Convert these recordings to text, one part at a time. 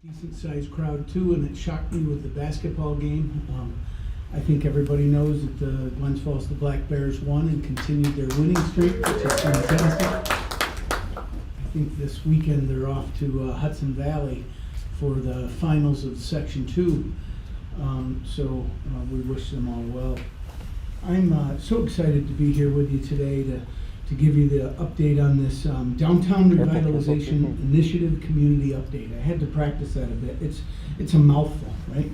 decent sized crowd too, and it shocked me with the basketball game. I think everybody knows that the Glens Falls, the Black Bears won and continued their winning streak, which is fantastic. I think this weekend they're off to Hudson Valley for the finals of Section 2. So we wish them all well. I'm so excited to be here with you today to give you the update on this Downtown Revitalization Initiative Community Update. I had to practice that a bit. It's a mouthful, right?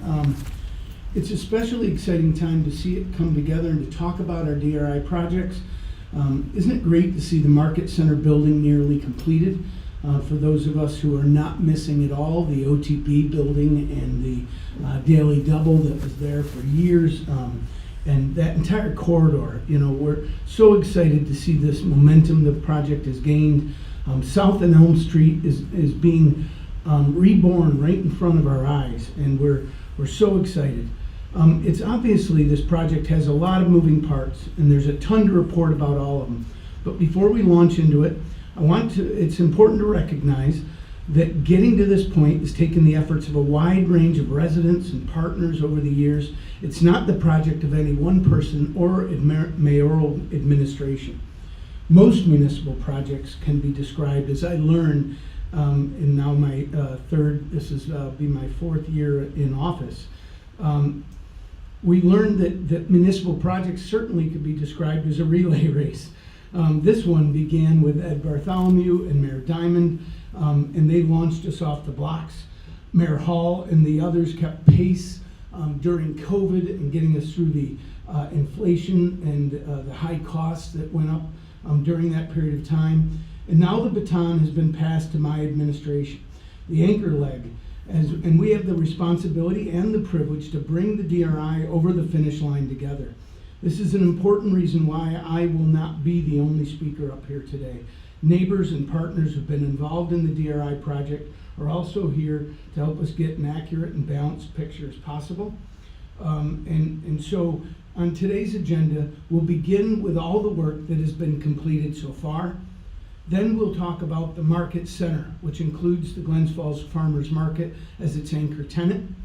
It's a especially exciting time to see it come together and to talk about our DRI projects. Isn't it great to see the Market Center building nearly completed? For those of us who are not missing at all, the OTP building and the Daily Double that was there for years, and that entire corridor. You know, we're so excited to see this momentum the project has gained. South and Elm Street is being reborn right in front of our eyes, and we're so excited. It's obviously this project has a lot of moving parts, and there's a ton to report about all of them. But before we launch into it, it's important to recognize that getting to this point has taken the efforts of a wide range of residents and partners over the years. It's not the project of any one person or mayoral administration. Most municipal projects can be described, as I learned in now my be my fourth year in office. We learned that municipal projects certainly could be described as a relay race. This one began with Ed Bartholomew and Mayor Diamond, and they launched us off the blocks. Mayor Hall and the others kept pace during COVID and getting us through the inflation and the high costs that went up during that period of time. And now the baton has been passed to my administration, the anchor leg, and we have the responsibility and the privilege to bring the DRI over the finish line together. This is an important reason why I will not be the only speaker up here today. Neighbors and partners who've been involved in the DRI project are also here to help us get an accurate and balanced picture as possible. And so on today's agenda, we'll begin with all the work that has been completed so far. Then we'll talk about the Market Center, which includes the Glens Falls Farmers Market as its anchor tenant.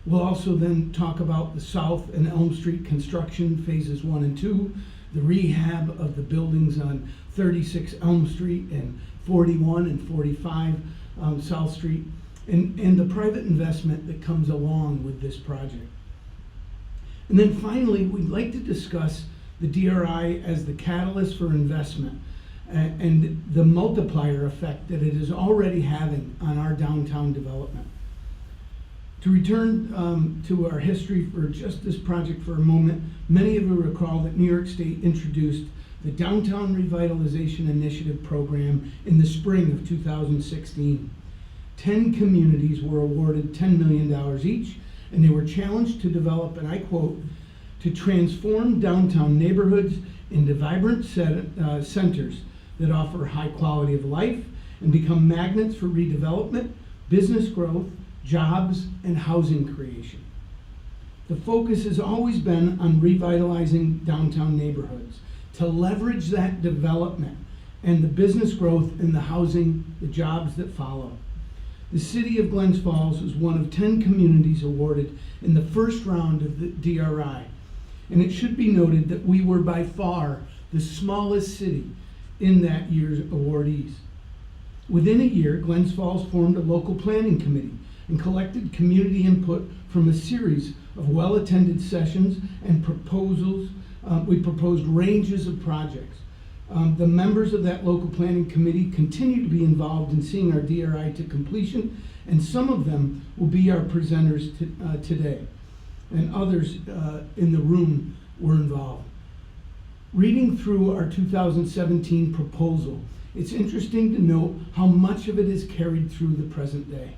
We'll also then talk about the South and Elm Street construction, phases 1 and 2, the rehab of the buildings on 36 Elm Street and 41 and 45 South Street, and the private investment that comes along with this project. And then finally, we'd like to discuss the DRI as the catalyst for investment and the multiplier effect that it is already having on our downtown development. To return to our history for just this project for a moment, many of you recall that New York State introduced the Downtown Revitalization Initiative program in the spring of 2016. 10 communities were awarded $10 million each, and they were challenged to develop, and I quote, to transform downtown neighborhoods into vibrant centers that offer high quality of life and become magnets for redevelopment, business growth, jobs, and housing creation. The focus has always been on revitalizing downtown neighborhoods to leverage that development and the business growth and the housing, the jobs that follow. The city of Glens Falls is one of 10 communities awarded in the first round of the DRI. And it should be noted that we were by far the smallest city in that year's awardees. Within a year, Glens Falls formed a local planning committee and collected community input from a series of well-attended sessions and proposals. We proposed ranges of projects. The members of that local planning committee continue to be involved in seeing our DRI to completion, and some of them will be our presenters today, and others in the room were involved. Reading through our 2017 proposal, it's interesting to note how much of it is carried through the present day.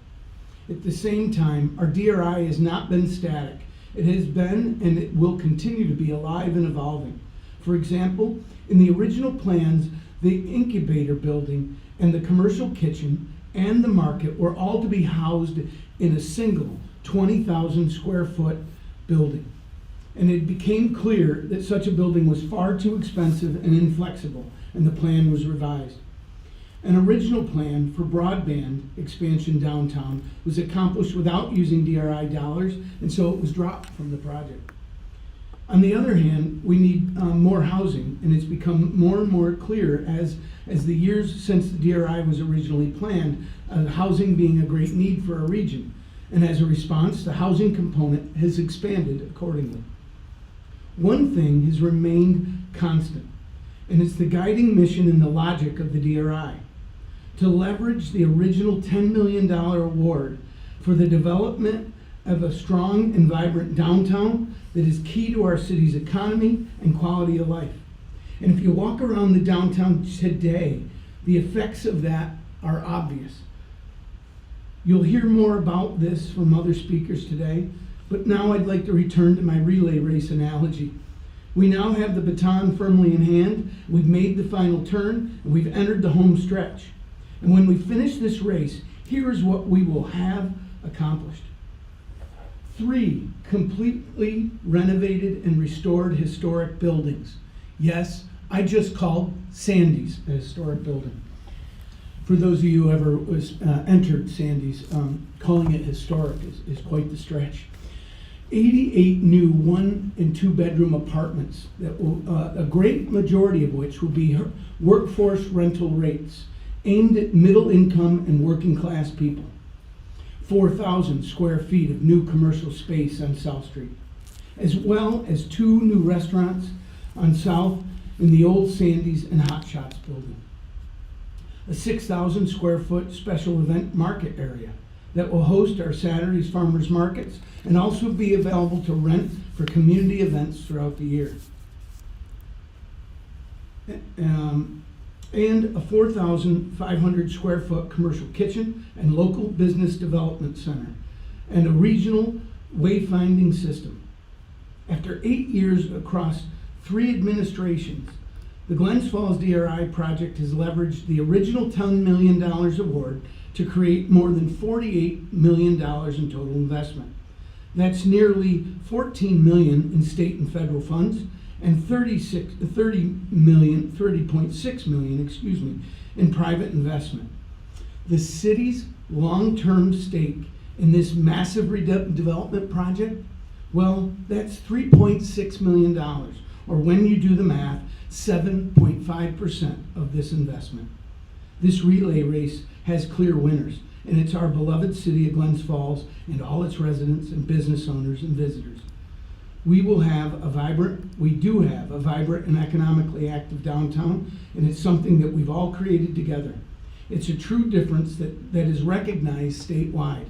At the same time, our DRI has not been static. It has been and it will continue to be alive and evolving. For example, in the original plans, the incubator building and the commercial kitchen and the market were all to be housed in a single 20,000 square foot building. And it became clear that such a building was far too expensive and inflexible, and the plan was revised. An original plan for broadband expansion downtown was accomplished without using DRI dollars, and so it was dropped from the project. On the other hand, we need more housing, and it's become more and more clear as the years since the DRI was originally planned, housing being a great need for our region. And as a response, the housing component has expanded accordingly. One thing has remained constant, and it's the guiding mission and the logic of the DRI: to leverage the original $10 million award for the development of a strong and vibrant downtown that is key to our city's economy and quality of life. And if you walk around the downtown today, the effects of that are obvious. You'll hear more about this from other speakers today, but now I'd like to return to my relay race analogy. We now have the baton firmly in hand, we've made the final turn, and we've entered the home stretch. And when we finish this race, here is what we will have accomplished. 3 completely renovated and restored historic buildings. Yes, I just called Sandy's a historic building. For those of you who ever entered Sandy's, calling it historic is quite the stretch. 88 new 1 and 2 bedroom apartments, that will, a great majority of which will be workforce rental rates aimed at middle income and working class people. 4,000 square feet of new commercial space on South Street, as well as 2 new restaurants on South in the old Sandy's and Hot Shots building. A 6,000 square foot special event market area that will host our Saturdays farmers markets and also be available to rent for community events throughout the year. And a 4,500 square foot commercial kitchen and local business development center, and a regional wayfinding system. After 8 years across 3 administrations, the Glens Falls DRI project has leveraged the original $10 million award to create more than $48 million in total investment. That's nearly $14 million in state and federal funds, and $30.6 million, in private investment. The city's long-term stake in this massive redevelopment project, well, that's $3.6 million, or when you do the math, 7.5% of this investment. This relay race has clear winners, and it's our beloved city of Glens Falls and all its residents and business owners and visitors. We do have a vibrant and economically active downtown, and it's something that we've all created together. It's a true difference that is recognized statewide.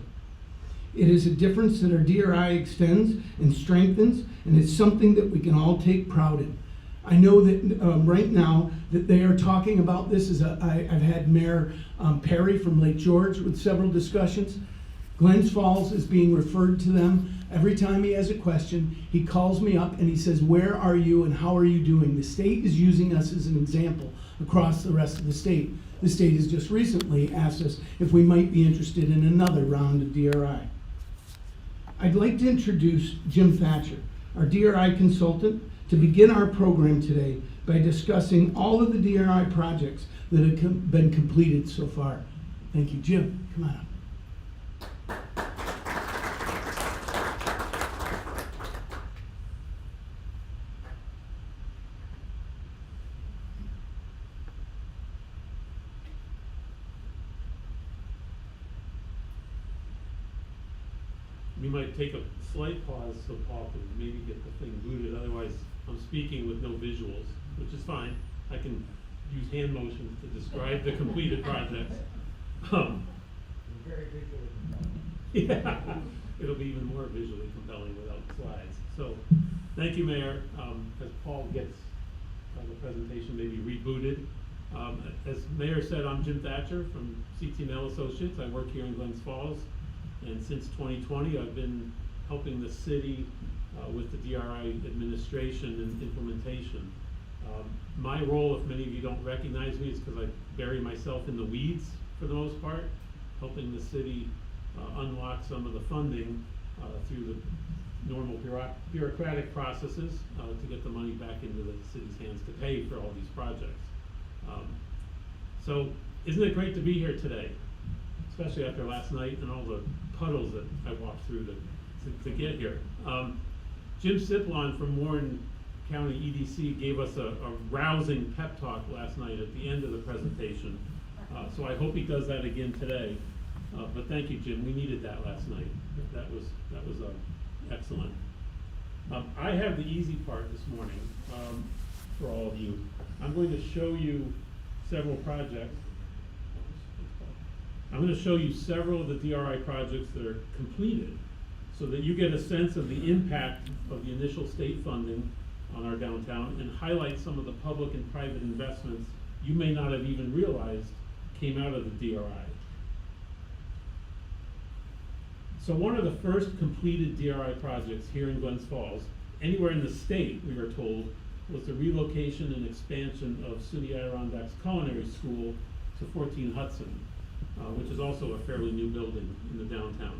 It is a difference that our DRI extends and strengthens, and it's something that we can all take pride in. I know that right now that they are talking about this. I've had Mayor Perry from Lake George with several discussions. Glens Falls is being referred to them. Every time he has a question, he calls me up and he says, where are you and how are you doing? The state is using us as an example across the rest of the state. The state has just recently asked us if we might be interested in another round of DRI. I'd like to introduce Jim Thatcher, our DRI consultant, to begin our program today by discussing all of the DRI projects that have been completed so far. Thank you. Jim, come on up. We might take a slight pause so Paul can maybe get the thing booted. Otherwise, I'm speaking with no visuals, which is fine. I can use hand motions to describe the completed projects. Very visually compelling. Yeah, it'll be even more visually compelling without slides. So, thank you, Mayor. As Paul gets the presentation maybe rebooted. As Mayor said, I'm Jim Thatcher from CT&L Associates. I work here in Glens Falls. And since 2020, I've been helping the city with the DRI administration and implementation. My role, if many of you don't recognize me, is because I bury myself in the weeds for the most part, helping the city unlock some of the funding through the normal bureaucratic processes to get the money back into the city's hands to pay for all these projects. So Isn't it great to be here today, especially after last night and all the puddles that I walked through to get here. Jim Siplon from Warren County EDC gave us a rousing pep talk last night at the end of the presentation. So I hope he does that again today. But thank you, Jim. We needed that last night. That was excellent. I have the easy part this morning for all of you. I'm going to show you several projects. I'm going to show you several of the DRI projects that are completed so that you get a sense of the impact of the initial state funding on our downtown and highlight some of the public and private investments you may not have even realized came out of the DRI. So one of the first completed DRI projects here in Glens Falls, anywhere in the state, we were told, was the relocation and expansion of SUNY Adirondacks Culinary School to 14 Hudson, which is also a fairly new building in the downtown.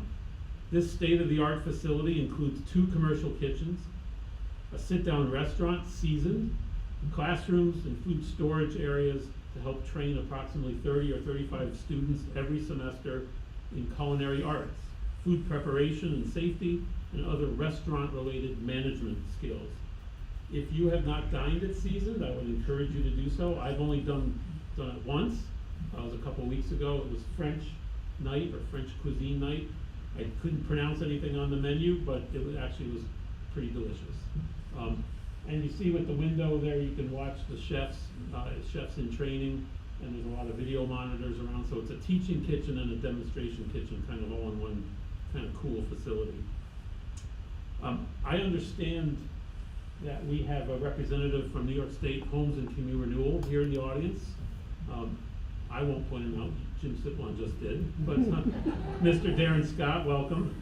This state-of-the-art facility includes 2 commercial kitchens, a sit-down restaurant, Seasoned, classrooms and food storage areas to help train approximately 30 or 35 students every semester in culinary arts, food preparation and safety, and other restaurant-related management skills. If you have not dined at Seasoned, I would encourage you to do so. I've only done it once. It was a couple weeks ago. It was French night or French cuisine night. I couldn't pronounce anything on the menu, but it actually was pretty delicious. And you see with the window there, you can watch the chefs in training, and there's a lot of video monitors around, so it's a teaching kitchen and a demonstration kitchen, kind of all in one kind of cool facility. I understand that we have a representative from New York State Homes and Community Renewal here in the audience. I won't point him out, Jim Siplon just did, but Mr. Darren Scott, welcome.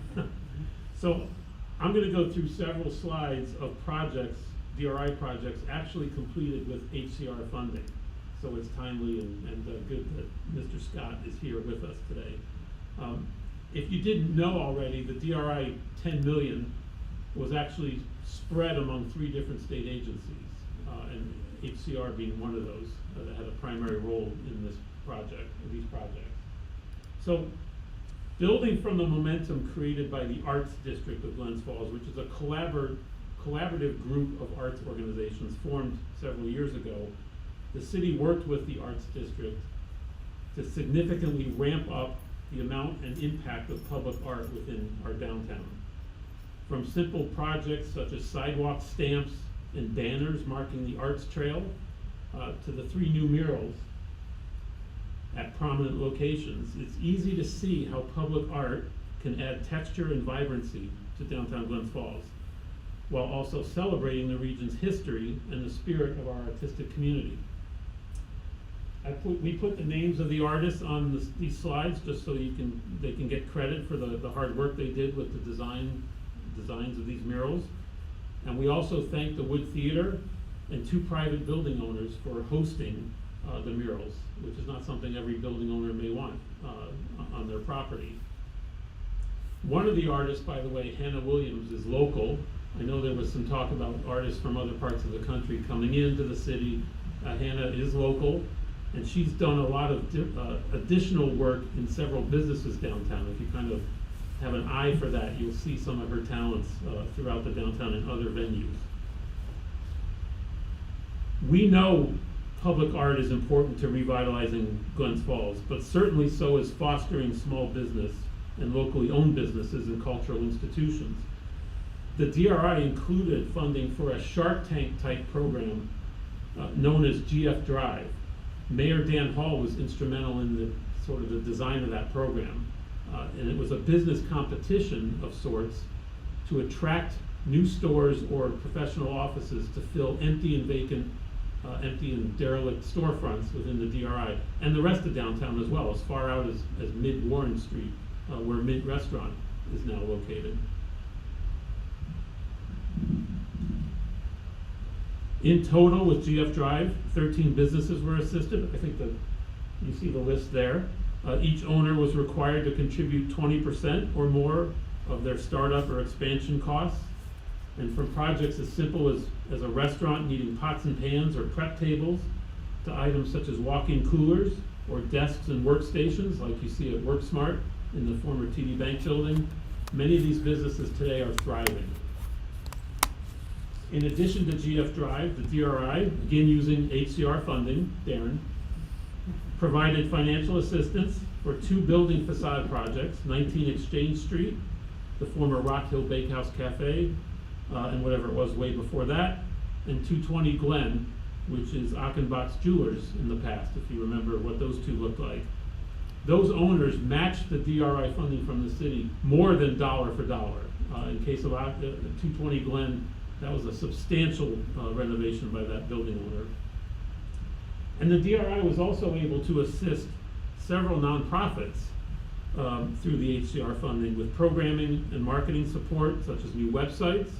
So I'm going to go through several slides of projects, DRI projects, actually completed with HCR funding. So it's timely and good that Mr. Scott is here with us today. If you didn't know already, the DRI 10 million was actually spread among 3 different state agencies, and HCR being one of those that had a primary role in this project, or these projects. So, building from the momentum created by the Arts District of Glens Falls, which is a collaborative group of arts organizations formed several years ago, the city worked with the Arts District to significantly ramp up the amount and impact of public art within our downtown. From simple projects such as sidewalk stamps and banners marking the arts trail, to the 3 new murals at prominent locations, it's easy to see how public art can add texture and vibrancy to downtown Glens Falls, while also celebrating the region's history and the spirit of our artistic community. We put the names of the artists on these slides just so they can get credit for the hard work they did with the designs of these murals. And we also thank the Wood Theater and 2 private building owners for hosting the murals, which is not something every building owner may want on their property. One of the artists, by the way, Hannah Williams, is local. I know there was some talk about artists from other parts of the country coming into the city. Hannah is local, and she's done a lot of additional work in several businesses downtown. If you kind of have an eye for that, you'll see some of her talents throughout the downtown and other venues. We know public art is important to revitalizing Glens Falls, but certainly so is fostering small business and locally owned businesses and cultural institutions. The DRI included funding for a Shark Tank type program known as GF Drive. Mayor Dan Hall was instrumental in the design of that program. And it was a business competition of sorts to attract new stores or professional offices to fill empty and derelict storefronts within the DRI, and the rest of downtown as well, as far out as Mid-Warren Street, where Mint Restaurant is now located. In total, with GF Drive, 13 businesses were assisted. I think you see the list there. Each owner was required to contribute 20% or more of their startup or expansion costs. And from projects as simple as a restaurant needing pots and pans or prep tables, to items such as walk-in coolers or desks and workstations like you see at WorkSmart in the former TD Bank building. Many of these businesses today are thriving. In addition to GF Drive, the DRI, again using HCR funding, Darren, provided financial assistance for 2 building facade projects, 19 Exchange Street, the former Rock Hill Bakehouse Cafe, and whatever it was way before that, and 220 Glen, which is Achenbach's Jewelers in the past, if you remember what those two looked like. Those owners matched the DRI funding from the city more than dollar for dollar. In case of 220 Glen, that was a substantial renovation by that building owner. And the DRI was also able to assist several nonprofits through the HCR funding with programming and marketing support, such as new websites,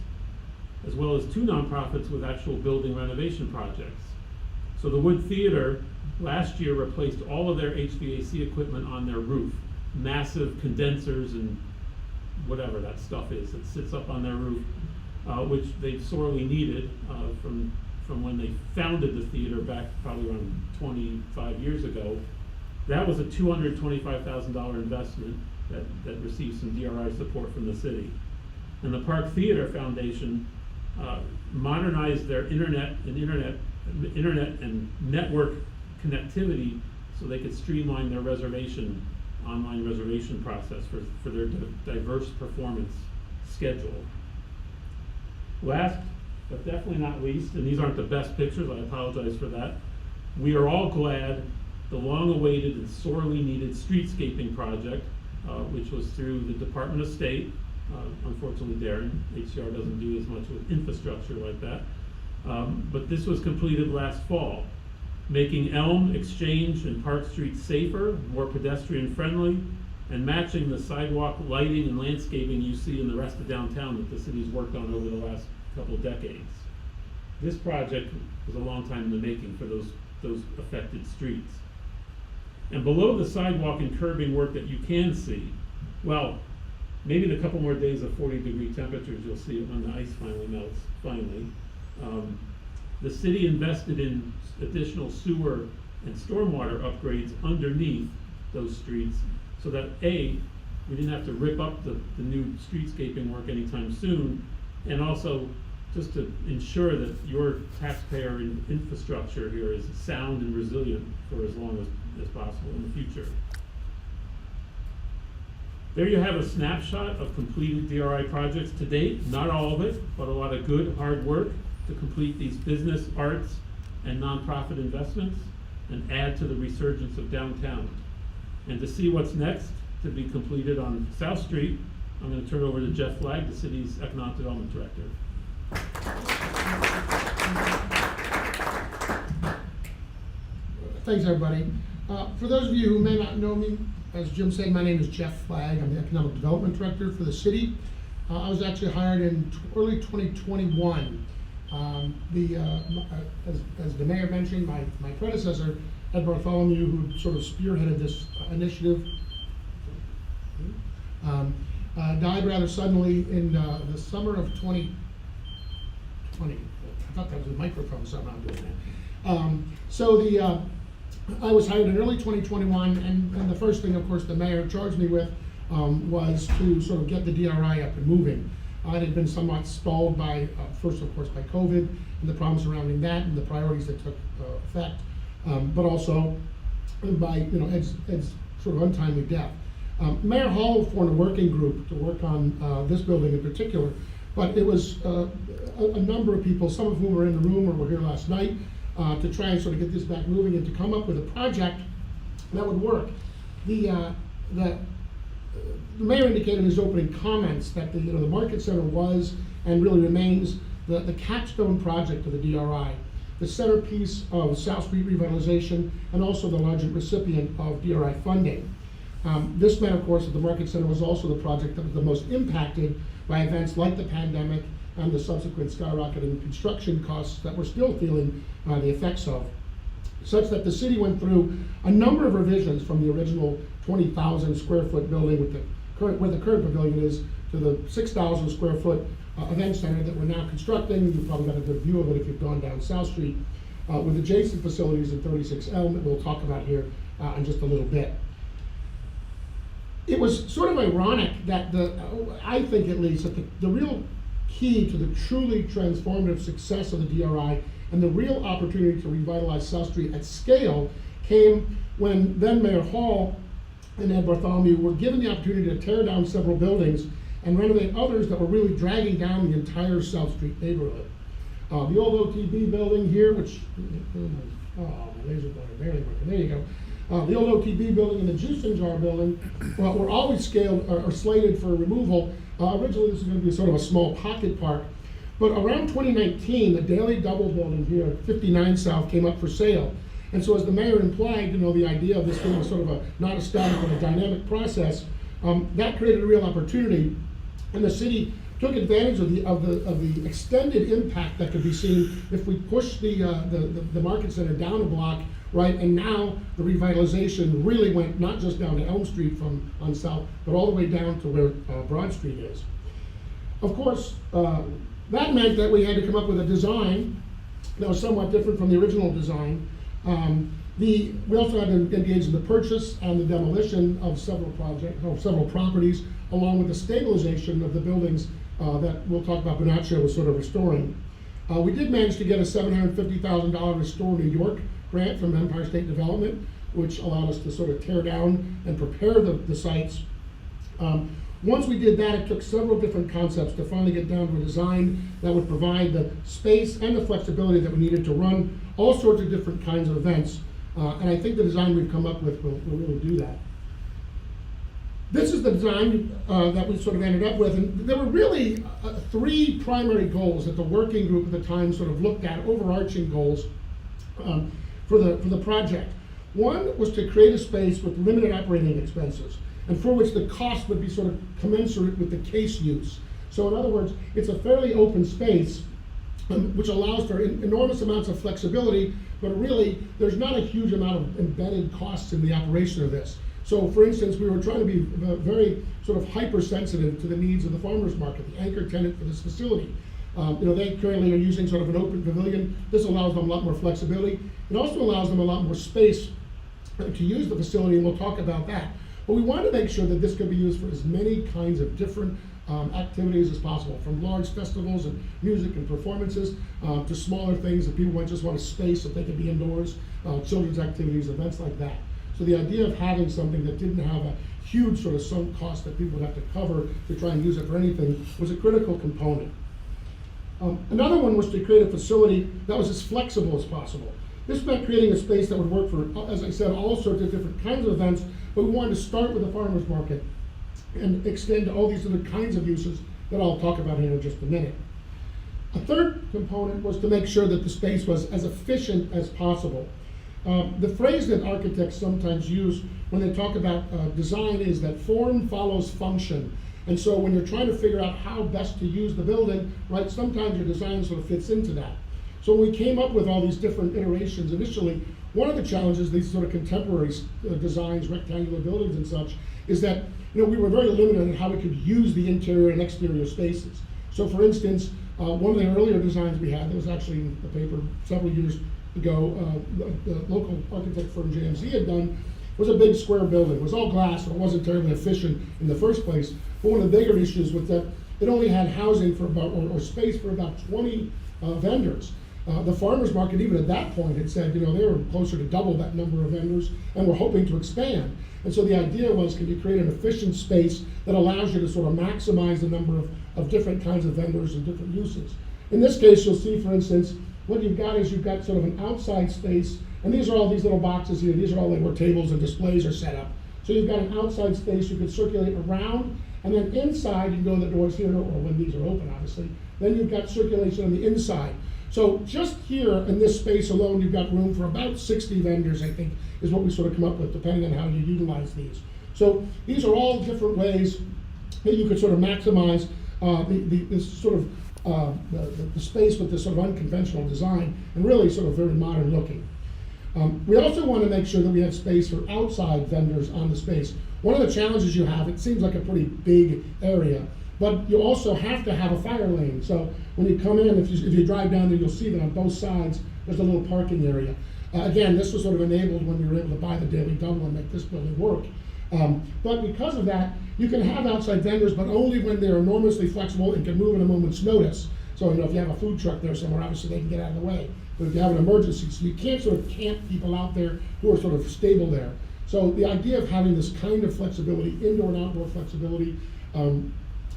as well as 2 nonprofits with actual building renovation projects. So the Wood Theater last year replaced all of their HVAC equipment on their roof, massive condensers and whatever that stuff is that sits up on their roof, which they sorely needed from when they founded the theater back probably around 25 years ago. That was a $225,000 investment that received some DRI support from the city. And the Park Theater Foundation modernized their internet and network connectivity so they could streamline their online reservation process for their diverse performance schedule. Last, but definitely not least, and these aren't the best pictures, I apologize for that, we are all glad the long-awaited and sorely needed streetscaping project, which was through the Department of State, unfortunately Darren, HCR doesn't do as much with infrastructure like that, but this was completed last fall, making Elm, Exchange, and Park Street safer, more pedestrian-friendly, and matching the sidewalk lighting and landscaping you see in the rest of downtown that the city's worked on over the last couple of decades. This project was a long time in the making for those affected streets. And below the sidewalk and curbing work that you can see, well, maybe in a couple more days of 40-degree temperatures, you'll see it when the ice finally melts, the city invested in additional sewer and stormwater upgrades underneath those streets so that A, we didn't have to rip up the new streetscaping work anytime soon, and also just to ensure that your taxpayer infrastructure here is sound and resilient for as long as possible in the future. There you have a snapshot of completed DRI projects to date. Not all of it, but a lot of good, hard work to complete these business, arts, and nonprofit investments and add to the resurgence of downtown. And to see what's next to be completed on South Street, I'm going to turn over to Jeff Flagg, the city's Economic Development Director. Thanks, everybody. For those of you who may not know me, as Jim said, my name is Jeff Flagg. I'm the Economic Development Director for the city. I was actually hired in early 2021. As the mayor mentioned, my predecessor, Ed Bartholomew, who sort of spearheaded this initiative, died rather suddenly in the summer of 2020. I thought that was a microphone somehow doing that. I was hired in early 2021, and the first thing, of course, the mayor charged me with was to sort of get the DRI up and moving. It had been somewhat stalled by, first, of course, by COVID and the problems surrounding that and the priorities that took effect, but also by Ed's sort of untimely death. Mayor Hall formed a working group to work on this building in particular, but it was a number of people, some of whom were in the room or were here last night, to try and sort of get this back moving and to come up with a project that would work. The mayor indicated in his opening comments that the Market Center was and really remains the capstone project of the DRI, the centerpiece of South Street revitalization, and also the largest recipient of DRI funding. This meant, of course, that the Market Center was also the project that was the most impacted by events like the pandemic and the subsequent skyrocketing construction costs that we're still feeling the effects of, such that the city went through a number of revisions from the original 20,000 square foot building with where the current pavilion is to the 6,000 square foot event center that we're now constructing. You've probably got a good view of it if you've gone down South Street. with adjacent facilities in 36L that we'll talk about here in just a little bit. It was sort of ironic that I think at least, that the real key to the truly transformative success of the DRI and the real opportunity to revitalize South Street at scale came when then Mayor Hall and Ed Bartholomew were given the opportunity to tear down several buildings and renovate others that were really dragging down the entire South Street neighborhood. The old OTB building here, which, oh, my laser pointer barely working, there you go. The old OTB building and the Juice and Jar building were always scaled or slated for removal. Originally, this was going to be sort of a small pocket park. But around 2019, the Daily Double building here at 59 South came up for sale. And so as the mayor implied, the idea of this being sort of a not a static but a dynamic process, that created a real opportunity. And the city took advantage of the extended impact that could be seen if we push the market center down a block, right? And now the revitalization really went not just down to Elm Street on South, but all the way down to where Broad Street is. Of course, that meant that we had to come up with a design that was somewhat different from the original design. We also had to engage in the purchase and the demolition of several properties, along with the stabilization of the buildings that we'll talk about Bonaccio was sort of restoring. We did manage to get a $750,000 Restore New York grant from Empire State Development, which allowed us to sort of tear down and prepare the sites. Once we did that, it took several different concepts to finally get down to a design that would provide the space and the flexibility that we needed to run all sorts of different kinds of events. And I think the design we've come up with will really do that. This is the design that we sort of ended up with, and there were really three primary goals that the working group at the time sort of looked at, overarching goals for the project. One was to create a space with limited operating expenses, and for which the cost would be sort of commensurate with the case use. So in other words, it's a fairly open space, which allows for enormous amounts of flexibility, but really there's not a huge amount of embedded costs in the operation of this. So for instance, we were trying to be very sort of hypersensitive to the needs of the farmers market, the anchor tenant for this facility. They currently are using sort of an open pavilion. This allows them a lot more flexibility. It also allows them a lot more space to use the facility, and we'll talk about that. But we wanted to make sure that this could be used for as many kinds of different activities as possible, from large festivals and music and performances to smaller things that people might just want a space that they could be indoors, children's activities, events like that. So the idea of having something that didn't have a huge sort of sunk cost that people would have to cover to try and use it for anything was a critical component. Another one was to create a facility that was as flexible as possible. This meant creating a space that would work for, as I said, all sorts of different kinds of events, but we wanted to start with the farmers market and extend to all these other kinds of uses that I'll talk about here in just a minute. A third component was to make sure that the space was as efficient as possible. The phrase that architects sometimes use when they talk about design is that form follows function. And so when you're trying to figure out how best to use the building, right, sometimes your design sort of fits into that. So when we came up with all these different iterations initially, one of the challenges, these sort of contemporary designs, rectangular buildings and such, is that we were very limited in how we could use the interior and exterior spaces. So for instance, one of the earlier designs we had that was actually in the paper several years ago, the local architect firm JMZ had done, was a big square building. It was all glass, and it wasn't terribly efficient in the first place. But one of the bigger issues was that it only had housing for about, or space for about 20 vendors. The farmers market, even at that point, had said, they were closer to double that number of vendors and were hoping to expand. And so the idea was, can you create an efficient space that allows you to sort of maximize the number of different kinds of vendors and different uses? In this case, you'll see, for instance, what you've got is you've got sort of an outside space, and these are all these little boxes here. These are all where tables and displays are set up. So you've got an outside space you could circulate around, and then inside you can go to the doors here, or when these are open, obviously. Then you've got circulation on the inside. So just here in this space alone, you've got room for about 60 vendors, I think, is what we sort of come up with, depending on how you utilize these. So these are all different ways that you could sort of maximize this sort of the space with this sort of unconventional design, and really sort of very modern looking. We also want to make sure that we have space for outside vendors on the space. One of the challenges you have, it seems like a pretty big area, But you also have to have a fire lane. So when you come in, if you drive down there, you'll see that on both sides, there's a little parking area. Again, this was sort of enabled when we were able to buy the Daily Double and make this building work. But because of that, you can have outside vendors, but only when they're enormously flexible and can move at a moment's notice. So, you know, if you have a food truck there somewhere, obviously they can get out of the way. But if you have an emergency, so you can't sort of camp people out there who are sort of stable there. So the idea of having this kind of flexibility, indoor and outdoor flexibility,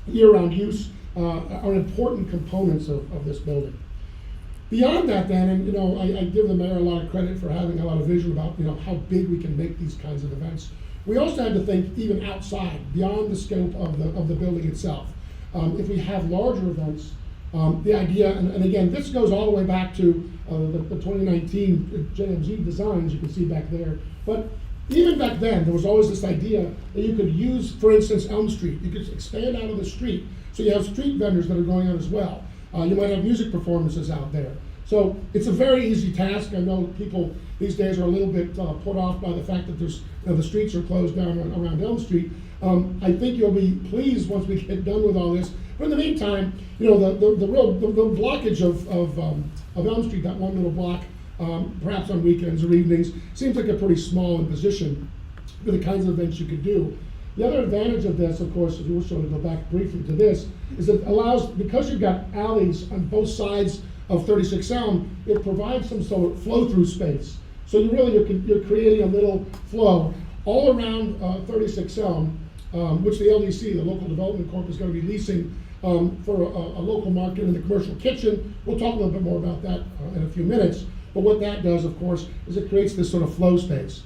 year-round use, are important components of this building. Beyond that then, and you know, I give the mayor a lot of credit for having a lot of vision about, you know, how big we can make these kinds of events. We also had to think even outside, beyond the scope of the building itself. If we have larger events, the idea, and again, this goes all the way back to the 2019 JMZ designs you can see back there. But even back then, there was always this idea that you could use, for instance, Elm Street. You could expand out of the street. So you have street vendors that are going on as well. You might have music performances out there. So it's a very easy task. I know people these days are a little bit put off by the fact that there's, you know, the streets are closed down around Elm Street. I think you'll be pleased once we get done with all this. But in the meantime, you know, the blockage of Elm Street, that one little block, perhaps on weekends or evenings, seems like a pretty small position for the kinds of events you could do. The other advantage of this, of course, if you wish to go back briefly to this, is it allows, because you've got alleys on both sides of 36 Elm, it provides some sort of flow-through space. So you're creating a little flow all around 36 Elm, which the LDC, the Local Development Corp, is going to be leasing for a local market in the commercial kitchen. We'll talk a little bit more about that in a few minutes. But what that does, of course, is it creates this sort of flow space.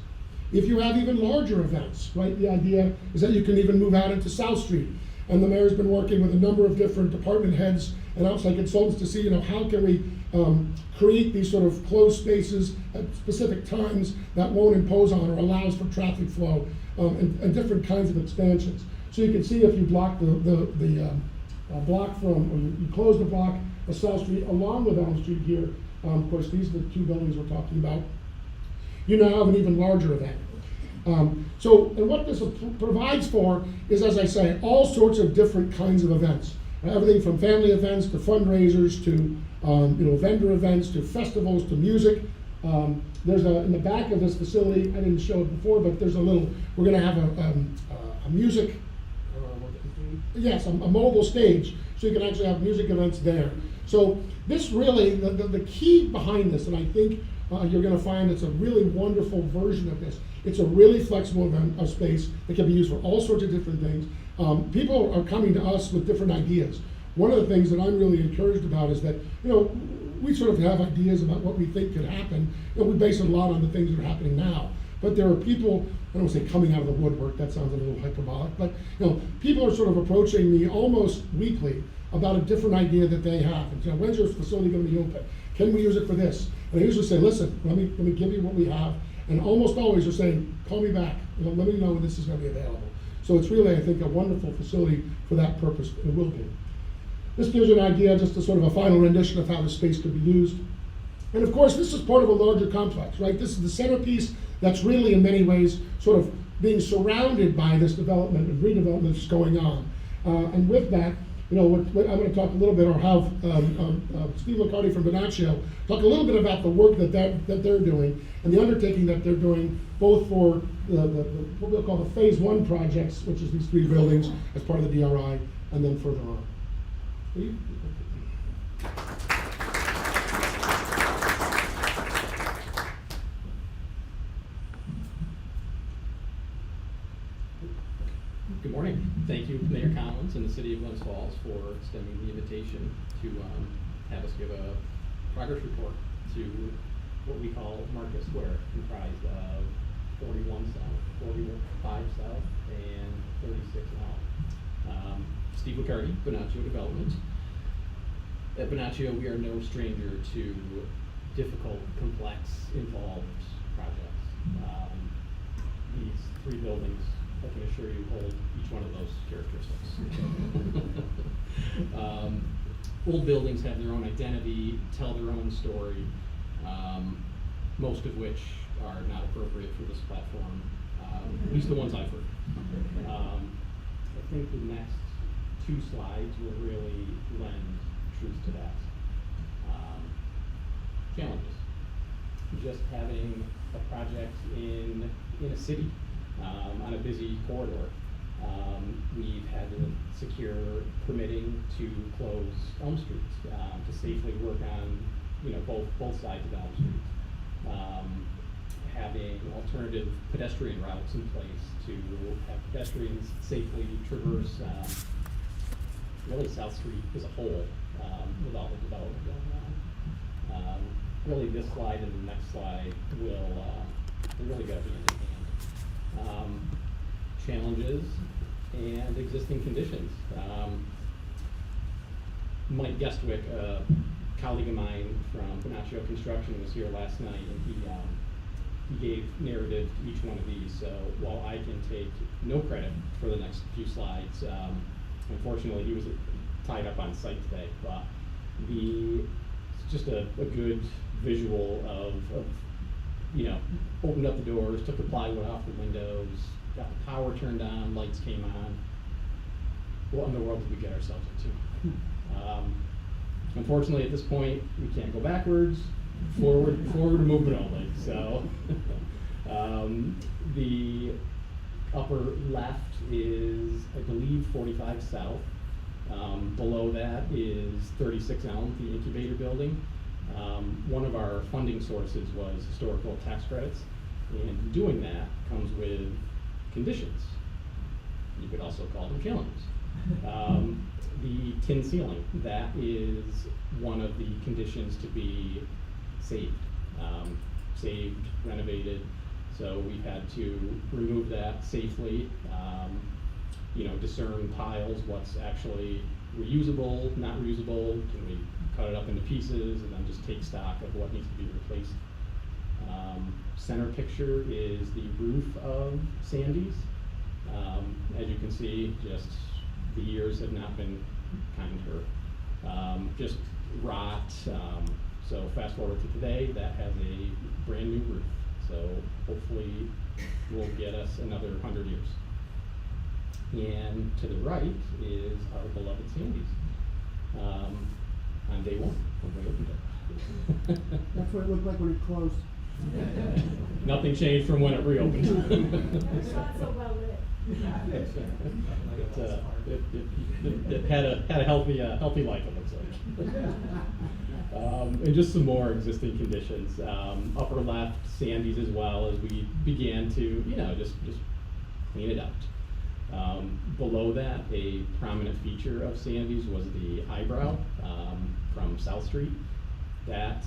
If you have even larger events, right, the idea is that you can even move out into South Street. And the mayor's been working with a number of different department heads and outside consultants to see, you know, how can we create these sort of closed spaces at specific times that won't impose on or allows for traffic flow and different kinds of expansions. So you can see if you block the block from, or you close the block of South Street along with Elm Street here, of course, these are the two buildings we're talking about, you now have an even larger event. And what this provides for is, as I say, all sorts of different kinds of events. Everything from family events to fundraisers to you know, vendor events to festivals to music. There's in the back of this facility, I didn't show it before, but there's we're going to have a music, yes, a mobile stage, so you can actually have music events there. So this really, the key behind this, and I think you're going to find it's a really wonderful version of this. It's a really flexible event of space that can be used for all sorts of different things. People are coming to us with different ideas. One of the things that I'm really encouraged about is that, you know, we sort of have ideas about what we think could happen, and we base it a lot on the things that are happening now. But there are people, I don't want to say coming out of the woodwork, that sounds a little hyperbolic, but you know, people are sort of approaching me almost weekly about a different idea that they have. And, you know, when's your facility going to be open? Can we use it for this? And I usually say, listen, let me give you what we have. And almost always they're saying, call me back, you know, let me know when this is going to be available. So it's really, I think, a wonderful facility for that purpose. It will be. This gives you an idea, just a sort of a final rendition of how the space could be used. And of course, this is part of a larger complex, right? This is the centerpiece that's really, in many ways, sort of being surrounded by this development and redevelopment that's going on. And with that, you know, I'm going to talk a little bit, or have Steve Liccardi from Bonaccio talk a little bit about the work that they're doing and the undertaking that they're doing, both for what we'll call the phase one projects, which is these three buildings as part of the DRI, and then further on. Steve? Good morning. Thank you, Mayor Collins and the City of Glens Falls, for extending the invitation to have us give a progress report to what we call Market Square, comprised of 41 South, 45 South, and 36 South. Steve Liccardi, Bonaccio Development. At Bonaccio, we are no stranger to difficult, complex, involved projects. These three buildings, I can assure you, hold each one of those characteristics. Old buildings have their own identity, tell their own story, most of which are not appropriate for this platform, at least the ones I've heard. I think the next two slides will really lend truth to that. Challenges. Just having a project in a city, on a busy corridor. We've had to secure permitting to close Elm Street, to safely work on, both sides of Elm Street. Having alternative pedestrian routes in place to have pedestrians safely traverse, really South Street as a whole, with all the development going on. Really this slide and the next slide will, they really go hand in hand. Challenges and existing conditions. Mike Gestwick, a colleague of mine from Bonaccio Construction, was here last night, and he gave narrative to each one of these. So while I can take no credit for the next few slides, unfortunately he was tied up on site today, but it's just a good visual of opened up the doors, took the plywood off the windows, got the power turned on, lights came on. What in the world did we get ourselves into? Unfortunately, at this point, we can't go backwards. Forward movement only. So, the upper left is, I believe, 45 South. Below that is 36 Elm, the incubator building. One of our funding sources was historical tax credits, and doing that comes with conditions. You could also call them challenges. The tin ceiling, that is one of the conditions to be saved, renovated. So we've had to remove that safely, discern piles, what's actually reusable, not reusable, can we cut it up into pieces, and then just take stock of what needs to be replaced. Center picture is the roof of Sandy's. As you can see, just the years have not been kind to her. Just rot. So fast forward to today, that has a brand new roof. So hopefully will get us another 100 years. And to the right is our beloved Sandy's. On day one, when we opened it. That's what it looked like when it closed. Nothing changed from when it reopened. It's not so well lit. It had a healthy life, it looks like. And just some more existing conditions. Upper left, Sandy's as well, as we began to, just clean it out. Below that, a prominent feature of Sandy's was the eyebrow from South Street. That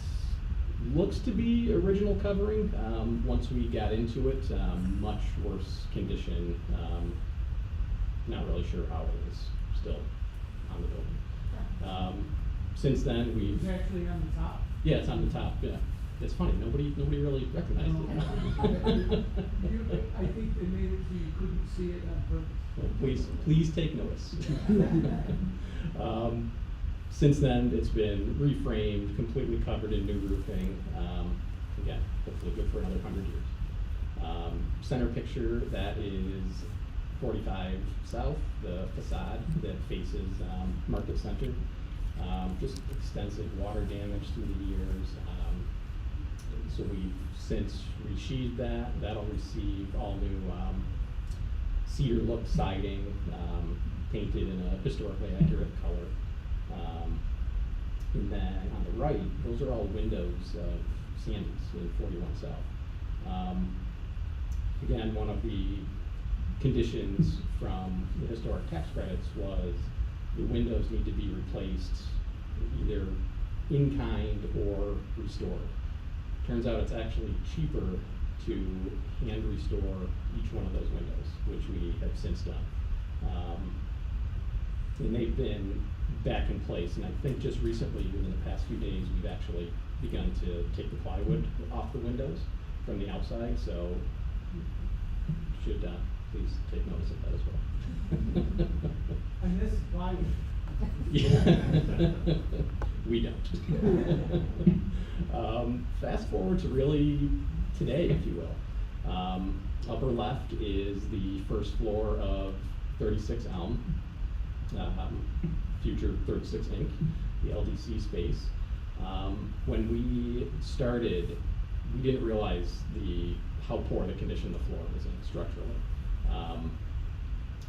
looks to be original covering. Once we got into it, much worse condition. Not really sure how it is still on the building. Since then, we've... It's actually on the top. Yeah, it's on the top, yeah. It's funny, nobody really recognized it. I think they made it so you couldn't see it on purpose. Well, please take notice. Since then, it's been reframed, completely covered in new roofing. Again, hopefully good for another 100 years. Center picture, that is 45 South, the facade that faces Market Center. Just extensive water damage through the years. So we've since resheathed that. That'll receive all new cedar look siding, painted in a historically accurate color. And then on the right, those are all windows of Sandy's in 41 South. Again, one of the conditions from the historic tax credits was the windows need to be replaced either in kind or restored. Turns out it's actually cheaper to hand restore each one of those windows, which we have since done. And they've been back in place, and I think just recently, within the past few days, we've actually begun to take the plywood off the windows from the outside, so should please take notice of that as well. And this is plywood. Yeah. We don't. Fast forward to really today, if you will. Upper left is the first floor of 36 Elm. future 36 Inc., the LDC space. When we started, we didn't realize how poor the condition the floor was in structurally.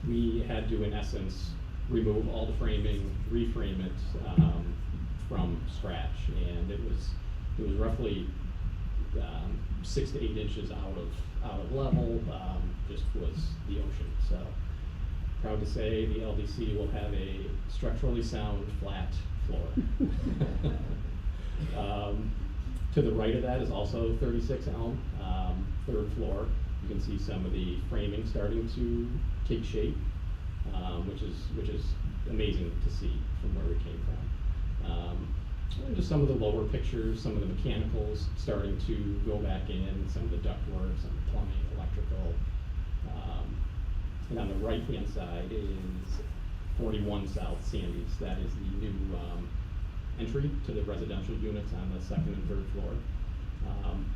We had to, in essence, remove all the framing, reframe it from scratch, and it was roughly 6 to 8 inches out of level. Just was the ocean. So proud to say the LDC will have a structurally sound, flat floor. To the right of that is also 36 Elm, 3rd floor. You can see some of the framing starting to take shape, which is amazing to see from where we came from. And just some of the lower pictures, some of the mechanicals starting to go back in, some of the ductwork, some of the plumbing, electrical. And on the right-hand side is 41 South Sandy's. That is the new entry to the residential units on the 2nd and 3rd floor.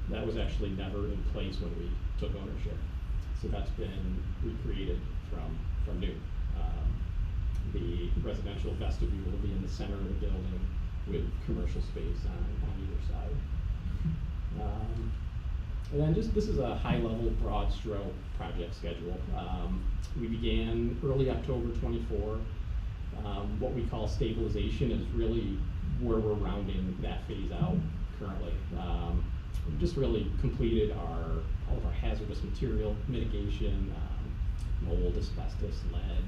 That was actually never in place when we took ownership. So that's been recreated from new. The residential vestibule will be in the center of the building with commercial space on either side. And then this is a high-level, broad stroke project schedule. We began early October 24. What we call stabilization is really where we're rounding that phase out currently. We've just really completed all of our hazardous material mitigation, mold, asbestos, lead,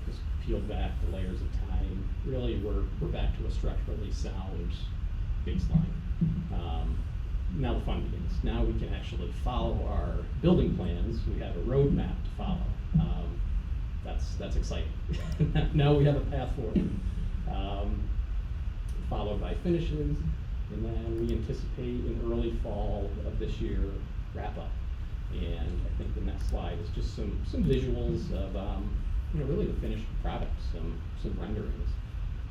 just peeled back the layers of time. Really, we're back to a structurally sound baseline. Now the fun begins. Now we can actually follow our building plans. We have a roadmap to follow. That's exciting. Now we have a path forward, followed by finishes, and then we anticipate in early fall of this year wrap up. And I think the next slide is just some visuals of really the finished product, some renderings.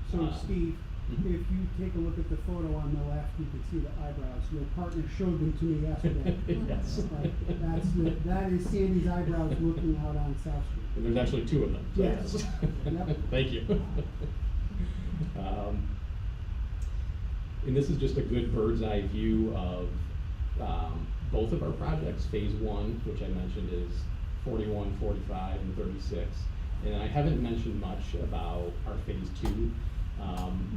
So Steve, if you take a look at the photo on the left, you can see the eyebrows. Your partner showed them to me yesterday. Yes. Right. That is Sandy's eyebrows looking out on South Street. And there's actually 2 of them. So Yes. Yep. Thank you. And this is just a good bird's eye view of both of our projects. Phase 1, which I mentioned, is 41, 45, and 36. And I haven't mentioned much about our phase 2.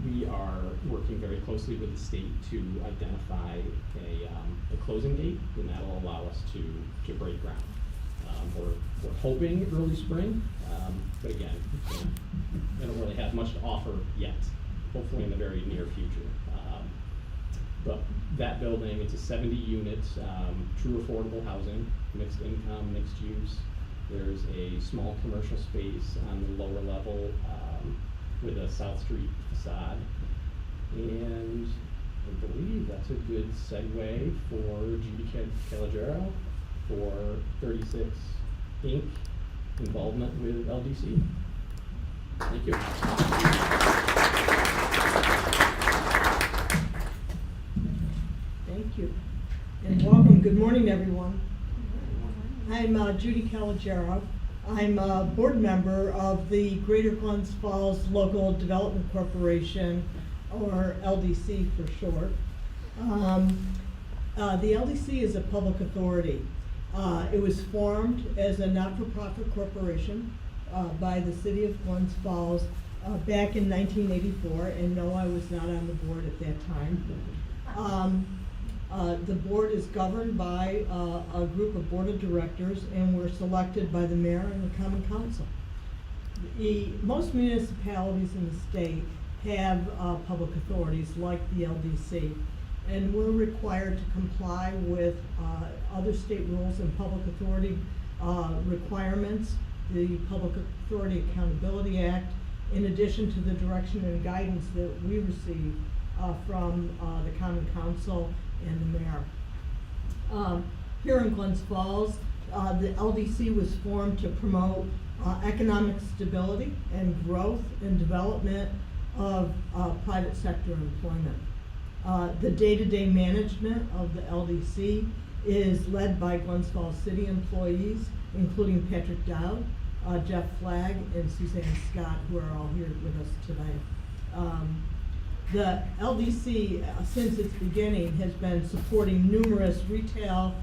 We are working very closely with the state to identify a closing date, and that will allow us to break ground. We're hoping early spring, but again, I don't really have much to offer yet. Hopefully in the very near future. But that building, it's a 70-unit true affordable housing, mixed income, mixed use. There's a small commercial space on the lower level with a South Street facade. And I believe that's a good segue for Judy Calogero for 36 Inc. involvement with LDC. Thank you. Thank you, and welcome. Good morning, everyone. I'm Judy Calogero. I'm a board member of the Greater Glens Falls Local Development Corporation, or LDC for short. The LDC is a public authority. It was formed as a not-for-profit corporation by the city of Glens Falls back in 1984, and no, I was not on the board at that time. The board is governed by a group of board of directors, and we're selected by the mayor and the common council. Most municipalities in the state have public authorities like the LDC, and we're required to comply with other state rules and public authority requirements, the Public Authority Accountability Act, in addition to the direction and guidance that we receive from the common council and the mayor. Here in Glens Falls, the LDC was formed to promote economic stability and growth and development of private sector employment. The day-to-day management of the LDC is led by Glens Falls City employees, including Patrick Dowd, Jeff Flagg and Suzanne Scott, who are all here with us today. The LDC, since its beginning, has been supporting numerous retail,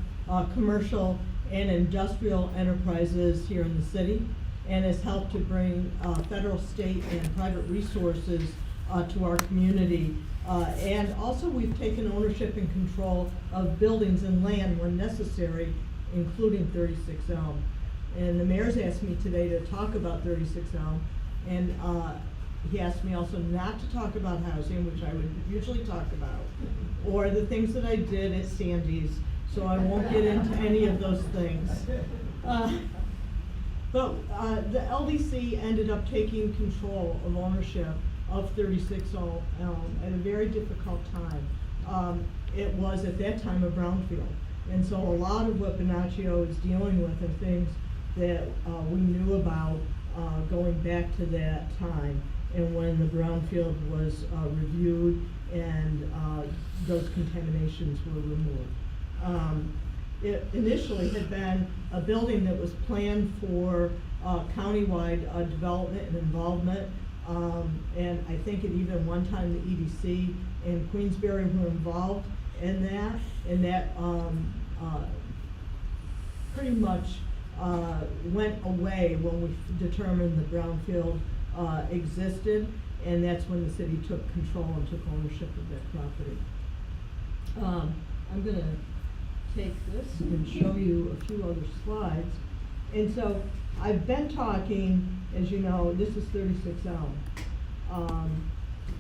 commercial, and industrial enterprises here in the city, and has helped to bring federal, state, and private resources to our community. And also, we've taken ownership and control of buildings and land when necessary, including 36 Elm. And the mayor's asked me today to talk about 36 Elm, and he asked me also not to talk about housing, which I would usually talk about, or the things that I did at Sandy's, so I won't get into any of those things. But the LDC ended up taking control of ownership of 36 Elm at a very difficult time. It was at that time a brownfield, and so a lot of what Bonaccio is dealing with are things that we knew about going back to that time, and when the brownfield was reviewed and those contaminations were removed. It initially had been a building that was planned for countywide development and involvement, and I think at even one time the EDC and Queensbury were involved in that, and that pretty much went away when we determined the brownfield existed, and that's when the city took control and took ownership of that property. I'm gonna take this and show you a few other slides. And so I've been talking, as you know, this is 36 Elm.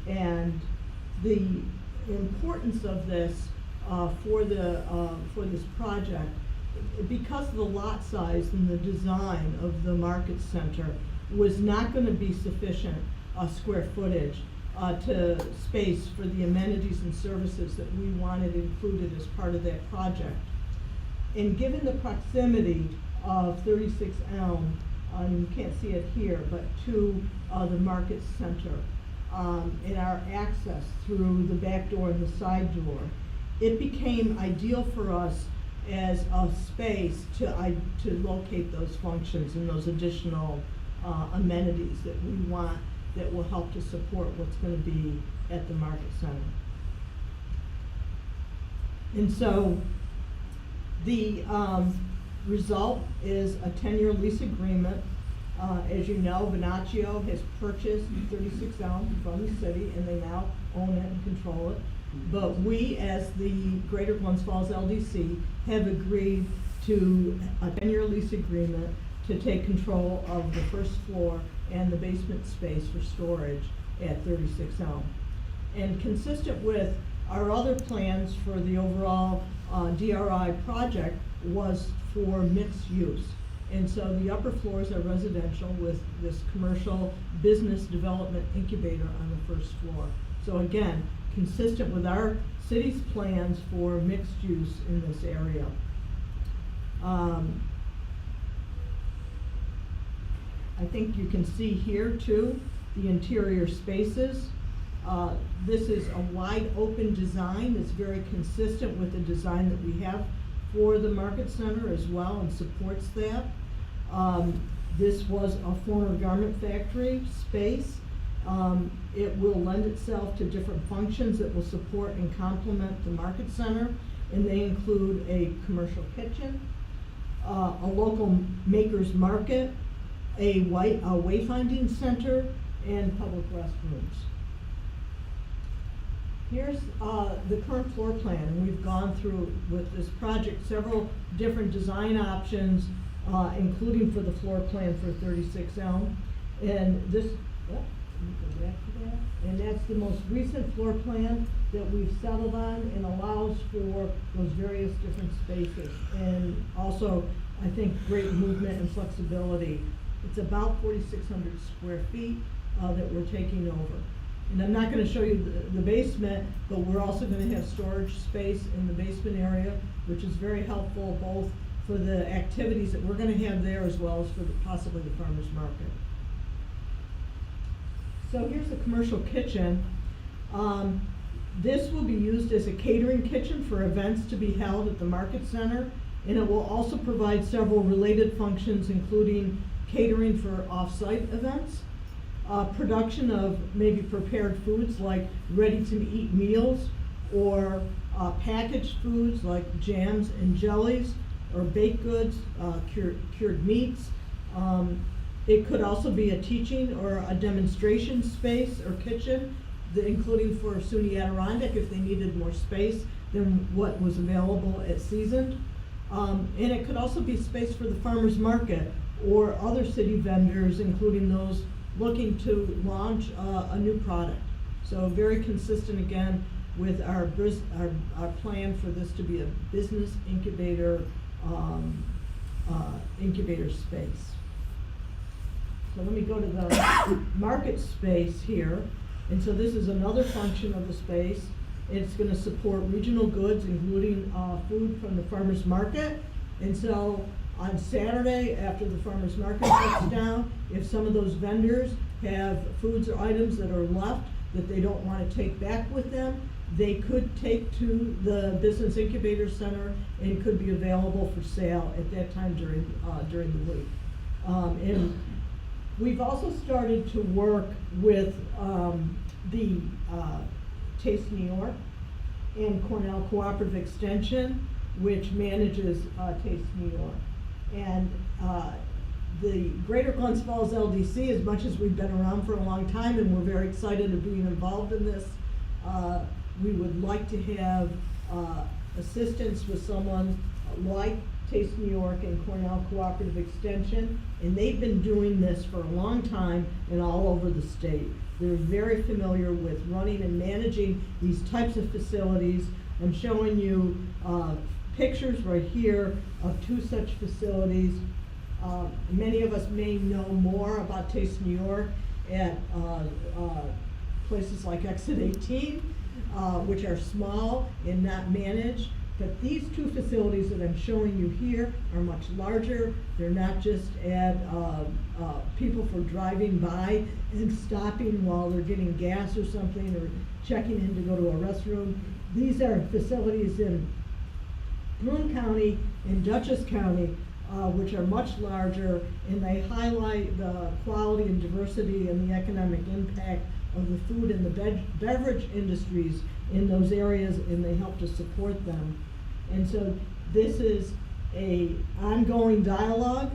And the importance of this for this project, because of the lot size and the design of the market center, was not going to be sufficient square footage to space for the amenities and services that we wanted included as part of that project. And given the proximity of 36 Elm, you can't see it here, but to the market center, and our access through the back door and the side door, it became ideal for us as a space to locate those functions and those additional amenities that we want that will help to support what's going to be at the market center. And so the result is a 10-year lease agreement. As you know, Bonaccio has purchased 36 Elm from the city, and they now own it and control it. But we, as the Greater Glens Falls LDC, have agreed to a 10-year lease agreement to take control of the first floor and the basement space for storage at 36 Elm. And consistent with our other plans for the overall DRI project was for mixed use. And so the upper floors are residential with this commercial business development incubator on the first floor. So again, consistent with our city's plans for mixed use in this area. I think you can see here too, the interior spaces. This is a wide open design that's very consistent with the design that we have for the market center as well, and supports that. This was a former garment factory space. It will lend itself to different functions that will support and complement the market center, and they include a commercial kitchen, a local makers market, a wayfinding center, and public restrooms. Here's the current floor plan, and we've gone through with this project several different design options, including for the floor plan for 36 Elm. And this, let me go back to that. And that's the most recent floor plan that we've settled on, and allows for those various different spaces. And also, I think, great movement and flexibility. It's about 4,600 square feet that we're taking over. And I'm not going to show you the basement, but we're also going to have storage space in the basement area, which is very helpful both for the activities that we're going to have there, as well as for possibly the farmer's market. So here's the commercial kitchen. This will be used as a catering kitchen for events to be held at the market center, and it will also provide several related functions, including catering for off-site events, production of maybe prepared foods like ready-to-eat meals, or packaged foods like jams and jellies, or baked goods, cured meats. It could also be a teaching or a demonstration space or kitchen, including for SUNY Adirondack if they needed more space than what was available at Seasoned. And it could also be space for the farmer's market or other city vendors, including those looking to launch a new product. So very consistent again with our plan for this to be a business incubator space. So let me go to the market space here. And so this is another function of the space. It's gonna support regional goods, including food from the farmer's market. And so on Saturday, after the farmer's market shuts down, if some of those vendors have foods or items that are left that they don't wanna take back with them, they could take to the Business Incubator Center and could be available for sale at that time during the week. And we've also started to work with the Taste New York and Cornell Cooperative Extension, which manages Taste New York. And the Greater Glens Falls LDC, as much as we've been around for a long time and we're very excited to being involved in this, we would like to have assistance with someone like Taste New York and Cornell Cooperative Extension, and they've been doing this for a long time and all over the state. They're very familiar with running and managing these types of facilities. I'm showing you pictures right here of two such facilities. Many of us may know more about Taste New York at places like Exit 18, which are small and not managed. But these two facilities that I'm showing you here are much larger. They're not just at people for driving by and stopping while they're getting gas or something or checking in to go to a restroom. These are facilities in Boone County and Dutchess County, which are much larger, and they highlight the quality and diversity and the economic impact of the food and the beverage industries in those areas, and they help to support them. And so this is a ongoing dialogue.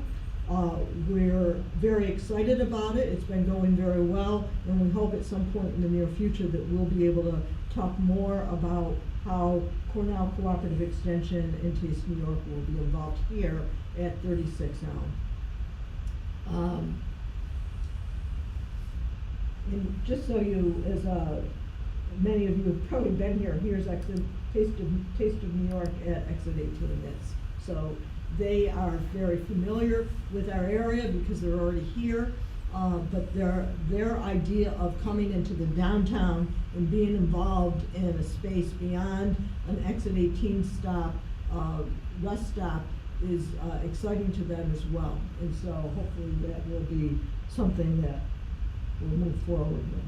We're very excited about it. It's been going very well, and we hope at some point in the near future that we'll be able to talk more about how Cornell Cooperative Extension and Taste New York will be involved here at 36 Elm. And just so you, as many of you have probably been here, here's Taste of New York at Exit 18 is. So they are very familiar with our area because they're already here. But their idea of coming into the downtown and being involved in a space beyond an Exit 18 stop, rest stop, is exciting to them as well. And so hopefully that will be something that we'll move forward with.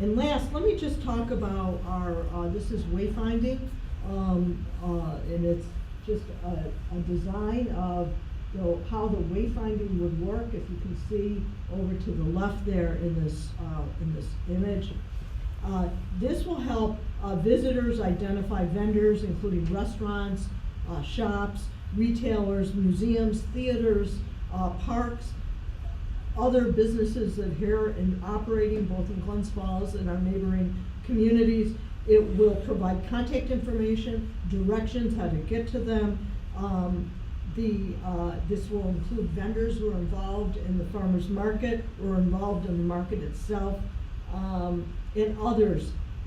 And last, let me just talk about our, this is wayfinding, and it's just a design of how the wayfinding would work. If you can see over to the left there in this image. This will help visitors identify vendors, including restaurants, shops, retailers, museums, theaters, parks, other businesses that are here and operating both in Glens Falls and our neighboring communities. It will provide contact information, directions, how to get to them. This will include vendors who are involved in the farmer's market or involved in the market itself, and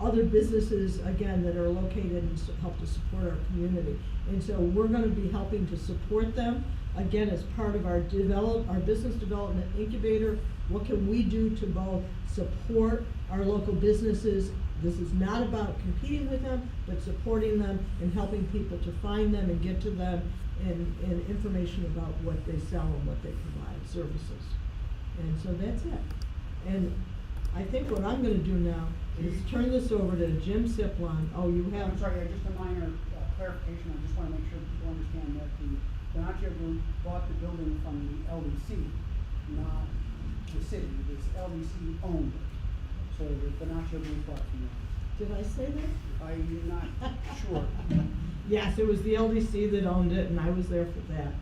other businesses, again, that are located and help to support our community. And so we're gonna be helping to support them, again, as part of our business development incubator. What can we do to both support our local businesses? This is not about competing with them, but supporting them and helping people to find them and get to them, and information about what they sell and what they provide, services. And so that's it. And I think what I'm gonna do now is turn this over to Jim Siplon. Oh, you have? I'm sorry, just a minor clarification, I just wanna make sure that people understand that the Bonaccio Group bought the building from the LDC, not the city. This LDC owned it. So the Bonaccio Group bought from them. Did I say that? I'm not sure. Yes, it was the LDC that owned it, and I was there for that.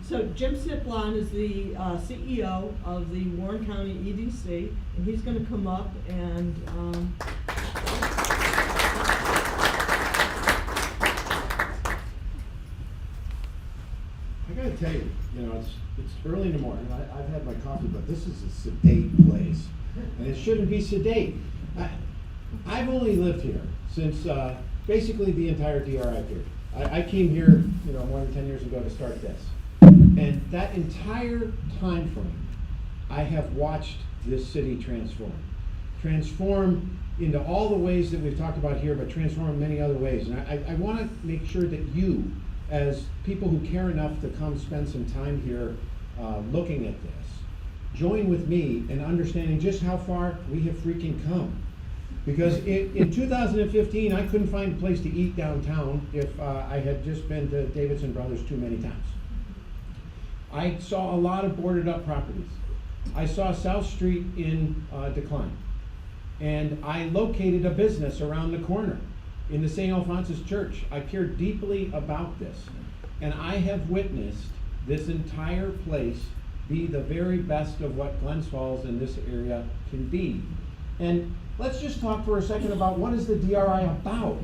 So Jim Siplon is the CEO of the Warren County EDC, and he's gonna come up and, I gotta tell you, it's early in the morning, I've had my coffee, but this is a sedate place, and it shouldn't be sedate. I've only lived here since, basically the entire DRI period. I came here, more than 10 years ago to start this. And that entire time frame, I have watched this city transform into all the ways that we've talked about here, but transform in many other ways. And I wanna make sure that you, as people who care enough to come spend some time here looking at this, join with me in understanding just how far we have freaking come. Because in 2015, I couldn't find a place to eat downtown if I had just been to Davidson Brothers too many times. I saw a lot of boarded up properties. I saw South Street in decline. And I located a business around the corner in the St. Alphonsus Church. I care deeply about this. And I have witnessed this entire place be the very best of what Glens Falls in this area can be. And let's just talk for a second about what is the DRI about.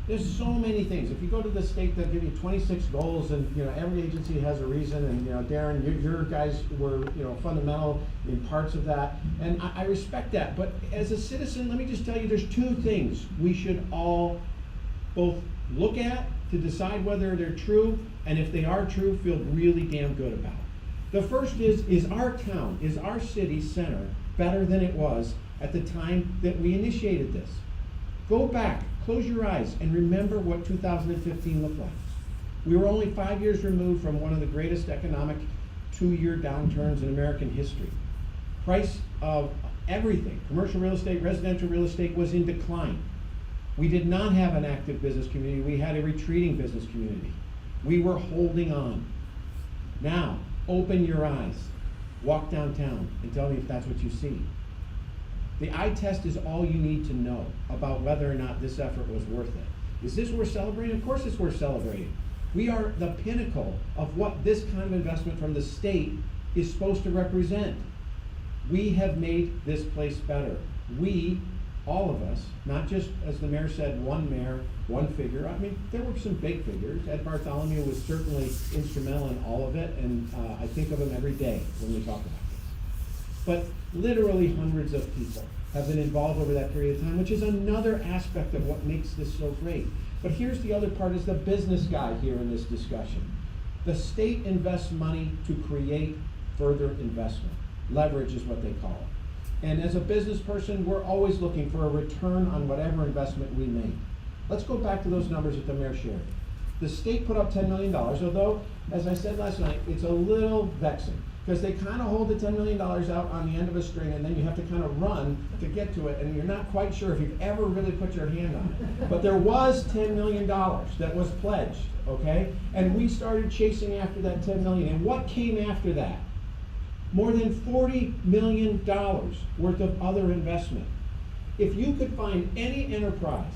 There's so many things. If you go to the state, they'll give you 26 goals, and every agency has a reason. And Darren, your guys were fundamental in parts of that, and I respect that. But as a citizen, let me just tell you, there's two things we should all both look at to decide whether they're true, and if they are true, feel really damn good about. The first is our town, is our city center better than it was at the time that we initiated this? Go back, close your eyes, and remember what 2015 looked like. We were only 5 years removed from one of the greatest economic 2-year downturns in American history. Price of everything, commercial real estate, residential real estate, was in decline. We did not have an active business community, we had a retreating business community. We were holding on. Now, open your eyes, walk downtown, and tell me if that's what you see. The eye test is all you need to know about whether or not this effort was worth it. Is this worth celebrating? Of course it's worth celebrating. We are the pinnacle of what this kind of investment from the state is supposed to represent. We have made this place better. We, all of us, not just, as the mayor said, one mayor, one figure. I mean, there were some big figures. Ed Bartholomew was certainly instrumental in all of it, and I think of him every day when we talk about this. But literally hundreds of people have been involved over that period of time, which is another aspect of what makes this so great. But here's the other part, is the business guy here in this discussion. The state invests money to create further investment. Leverage is what they call it. And as a business person, we're always looking for a return on whatever investment we make. Let's go back to those numbers that the mayor shared. The state put up $10 million, although, as I said last night, it's a little vexing, because they kind of hold the $10 million out on the end of a string, and then you have to kind of run to get to it, and you're not quite sure if you've ever really put your hand on it. But there was $10 million that was pledged, okay? And we started chasing after that $10 million. And what came after that? More than $40 million worth of other investment. If you could find any enterprise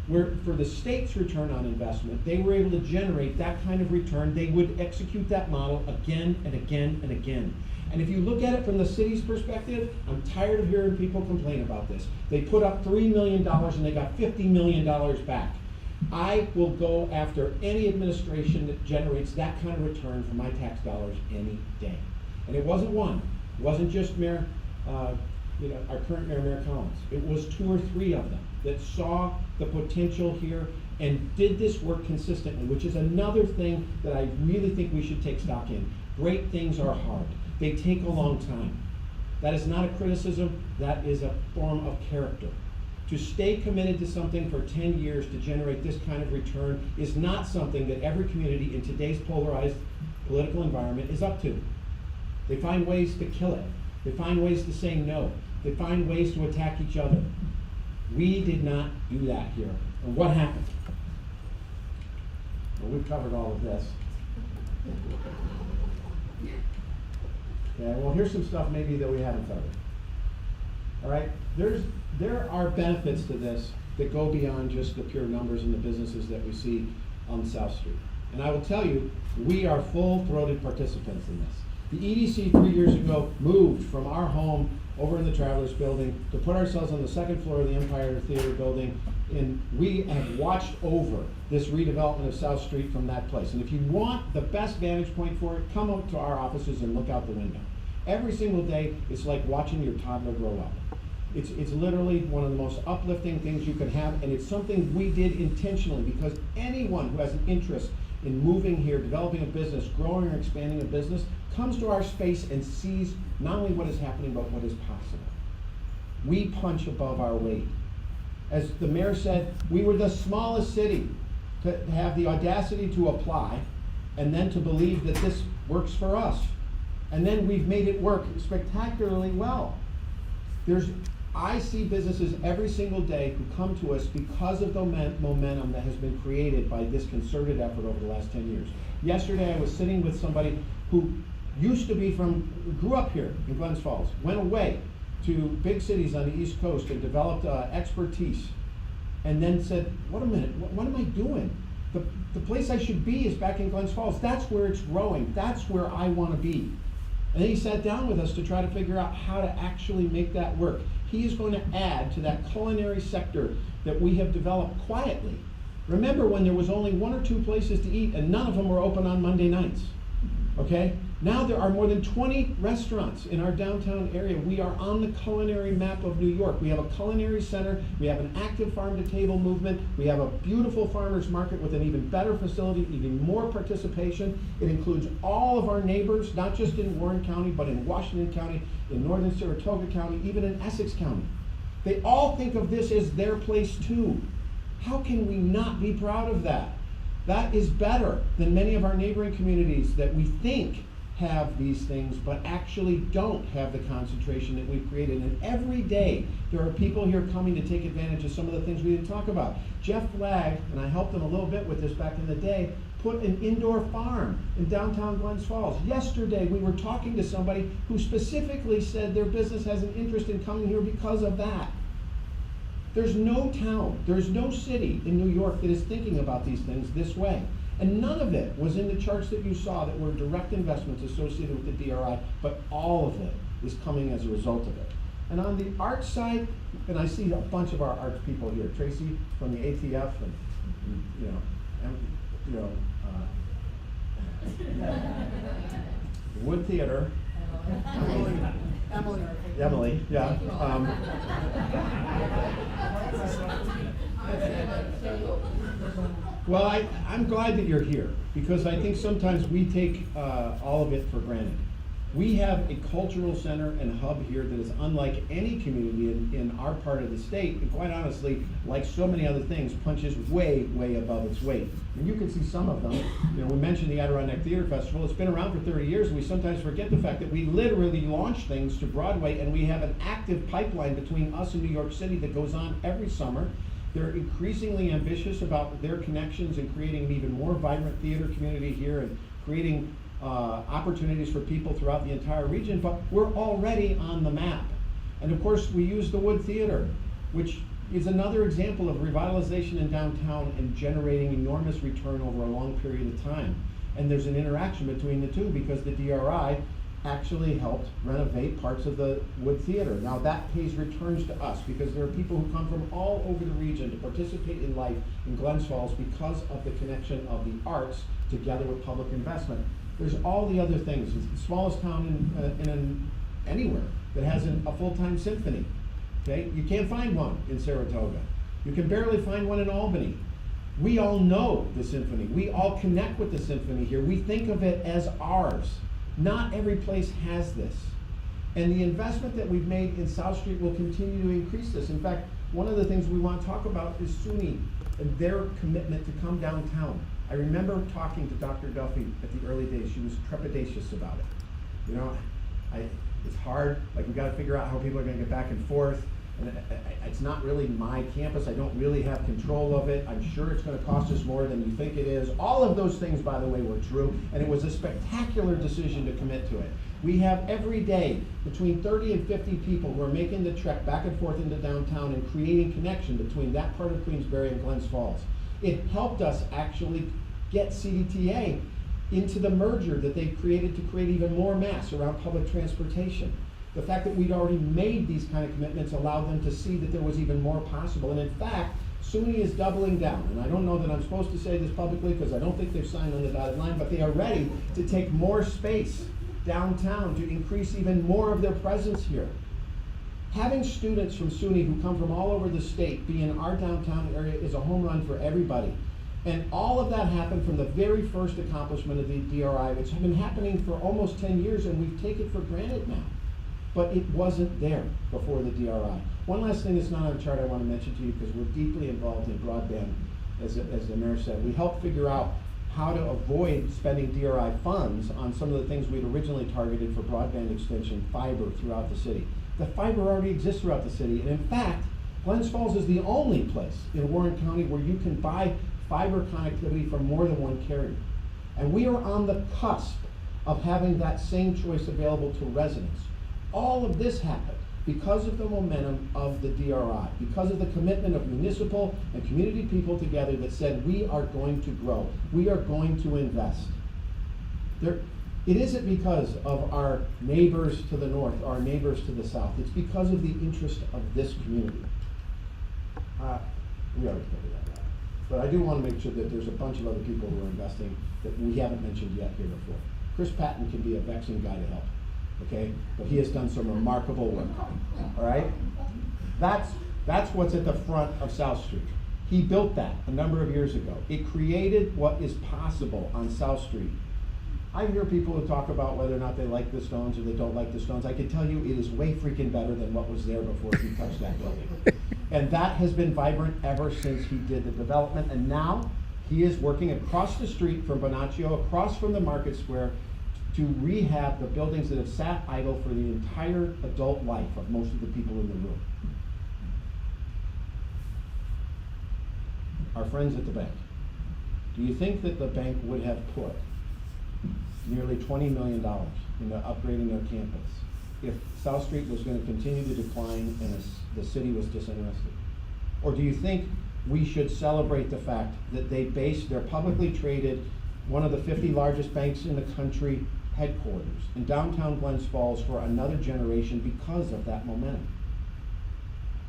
where, for the state's return on investment, they were able to generate that kind of return, they would execute that model again and again and again. And if you look at it from the city's perspective, I'm tired of hearing people complain about this. They put up $3 million and they got $50 million back. I will go after any administration that generates that kind of return for my tax dollars any day. And it wasn't one. It wasn't just Mayor, our current Mayor, Mayor Collins. It was 2 or 3 of them that saw the potential here and did this work consistently, which is another thing that I really think we should take stock in. Great things are hard. They take a long time. That is not a criticism, that is a form of character. To stay committed to something for 10 years to generate this kind of return is not something that every community in today's polarized political environment is up to. They find ways to kill it. They find ways to say no. They find ways to attack each other. We did not do that here. And what happened? we've covered all of this. Yeah, well, here's some stuff maybe that we haven't covered. All right, there are benefits to this that go beyond just the pure numbers and the businesses that we see on South Street. And I will tell you, we are full-throated participants in this. The EDC 3 years ago moved from our home over in the Travelers Building to put ourselves on the second floor of the Empire Theater Building, and we have watched over this redevelopment of South Street from that place. And if you want the best vantage point for it, come up to our offices and look out the window. Every single day, it's like watching your toddler grow up. It's literally one of the most uplifting things you can have, and it's something we did intentionally because anyone who has an interest in moving here, developing a business, growing or expanding a business, comes to our space and sees not only what is happening, but what is possible. We punch above our weight. As the mayor said, we were the smallest city to have the audacity to apply and then to believe that this works for us. And then we've made it work spectacularly well. I see businesses every single day who come to us because of the momentum that has been created by this concerted effort over the last 10 years. Yesterday, I was sitting with somebody who grew up here in Glens Falls, went away to big cities on the East Coast and developed expertise, and then said, wait a minute, what am I doing? The place I should be is back in Glens Falls. That's where it's growing. That's where I want to be. And then he sat down with us to try to figure out how to actually make that work. He is going to add to that culinary sector that we have developed quietly. Remember when there was only 1 or 2 places to eat and none of them were open on Monday nights, okay? Now there are more than 20 restaurants in our downtown area. We are on the culinary map of New York. We have a culinary center, we have an active farm-to-table movement, we have a beautiful farmers market with an even better facility, even more participation. It includes all of our neighbors, not just in Warren County, but in Washington County, in northern Saratoga County, even in Essex County. They all think of this as their place too. How can we not be proud of that? That is better than many of our neighboring communities that we think have these things, but actually don't have the concentration that we've created. And every day, there are people here coming to take advantage of some of the things we didn't talk about. Jeff Flagg, and I helped him a little bit with this back in the day, put an indoor farm in downtown Glens Falls. Yesterday, we were talking to somebody who specifically said their business has an interest in coming here because of that. There's no town, there's no city in New York that is thinking about these things this way. And none of it was in the charts that you saw that were direct investments associated with the DRI, but all of it is coming as a result of it. And on the arts side, and I see a bunch of our arts people here, Tracy from the ATF, the Wood Theater. Emily, yeah. Well, I'm glad that you're here because I think sometimes we take all of it for granted. We have a cultural center and hub here that is unlike any community in our part of the state, and quite honestly, like so many other things, punches way, way above its weight. And you can see some of them. You know, we mentioned the Adirondack Theater Festival. It's been around for 30 years, and we sometimes forget the fact that we literally launch things to Broadway, and we have an active pipeline between us and New York City that goes on every summer. They're increasingly ambitious about their connections and creating an even more vibrant theater community here and creating opportunities for people throughout the entire region, but we're already on the map. And of course, we use the Wood Theater, which is another example of revitalization in downtown and generating enormous return over a long period of time. And there's an interaction between the two because the DRI actually helped renovate parts of the Wood Theater. Now that pays returns to us because there are people who come from all over the region to participate in life in Glens Falls because of the connection of the arts together with public investment. There's all the other things. It's the smallest town in anywhere that has a full-time symphony. Okay, you can't find one in Saratoga. You can barely find one in Albany. We all know the symphony. We all connect with the symphony here. We think of it as ours. Not every place has this. And the investment that we've made in South Street will continue to increase this. In fact, one of the things we want to talk about is SUNY and their commitment to come downtown. I remember talking to Dr. Duffy at the early days. She was trepidatious about it. You know, it's hard, like we gotta figure out how people are gonna get back and forth. And it's not really my campus, I don't really have control of it, I'm sure it's gonna cost us more than you think it is. All of those things, by the way, were true, and it was a spectacular decision to commit to it. We have every day between 30 and 50 people who are making the trek back and forth into downtown and creating connection between that part of Queensbury and Glens Falls. It helped us actually get CDTA into the merger that they created to create even more mass around public transportation. The fact that we'd already made these kind of commitments allowed them to see that there was even more possible. And in fact, SUNY is doubling down. And I don't know that I'm supposed to say this publicly because I don't think they've signed on the dotted line, but they are ready to take more space downtown to increase even more of their presence here. Having students from SUNY who come from all over the state be in our downtown area is a home run for everybody. And all of that happened from the very first accomplishment of the DRI, which has been happening for almost 10 years, and we've taken it for granted now. But it wasn't there before the DRI. One last thing that's not on the chart I want to mention to you, because we're deeply involved in broadband, as the mayor said. We helped figure out how to avoid spending DRI funds on some of the things we'd originally targeted for broadband extension, fiber throughout the city. The fiber already exists throughout the city, and in fact, Glens Falls is the only place in Warren County where you can buy fiber connectivity from more than one carrier. And we are on the cusp of having that same choice available to residents. All of this happened because of the momentum of the DRI, because of the commitment of municipal and community people together that said, we are going to grow, we are going to invest. It isn't because of our neighbors to the north, our neighbors to the south, it's because of the interest of this community. We already covered that. But I do want to make sure that there's a bunch of other people who are investing that we haven't mentioned yet here before. Chris Patton can be a vexing guy to help, okay? But he has done some remarkable work, all right? That's what's at the front of South Street. He built that a number of years ago. It created what is possible on South Street. I hear people who talk about whether or not they like the Stones or they don't like the Stones. I can tell you it is way freaking better than what was there before he touched that building. And that has been vibrant ever since he did the development. And now he is working across the street from Bonaccio, across from the Market Square, to rehab the buildings that have sat idle for the entire adult life of most of the people in the room. Our friends at the bank. Do you think that the bank would have put nearly $20 million into upgrading their campus if South Street was going to continue to decline and the city was disinterested? Or do you think we should celebrate the fact that they based their publicly traded, one of the 50 largest banks in the country, headquarters in downtown Glens Falls for another generation because of that momentum?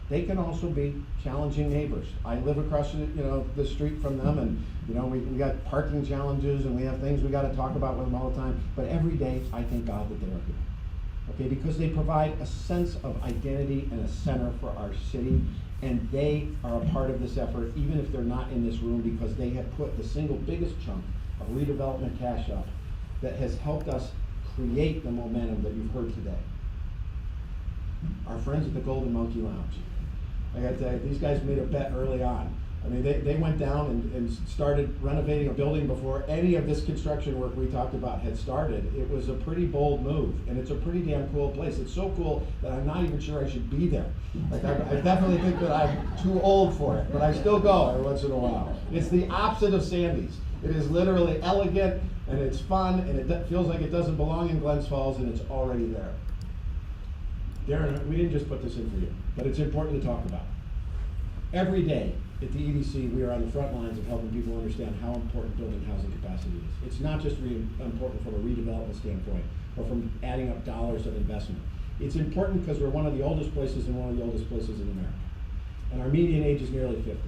They can also be challenging neighbors. I live across the street from them, and we got parking challenges and we have things we got to talk about with them all the time. But every day I thank God that they are here, okay? Because they provide a sense of identity and a center for our city, and they are a part of this effort, even if they're not in this room, because they have put the single biggest chunk of redevelopment cash up that has helped us create the momentum that you've heard today. Our friends at the Golden Monkey Lounge. I got to tell you, these guys made a bet early on. I mean, they went down and started renovating a building before any of this construction work we talked about had started. It was a pretty bold move, and it's a pretty damn cool place. It's so cool that I'm not even sure I should be there. Like, I definitely think that I'm too old for it, but I still go every once in a while. It's the opposite of Sandy's. It is literally elegant, and it's fun, and it feels like it doesn't belong in Glens Falls, and it's already there. Darren, we didn't just put this in for you, but it's important to talk about. Every day at the EDC, we are on the front lines of helping people understand how important building housing capacity is. It's not just important from a redevelopment standpoint, or from adding up dollars of investment. It's important because we're one of the oldest places and one of the oldest places in America. And our median age is nearly 50.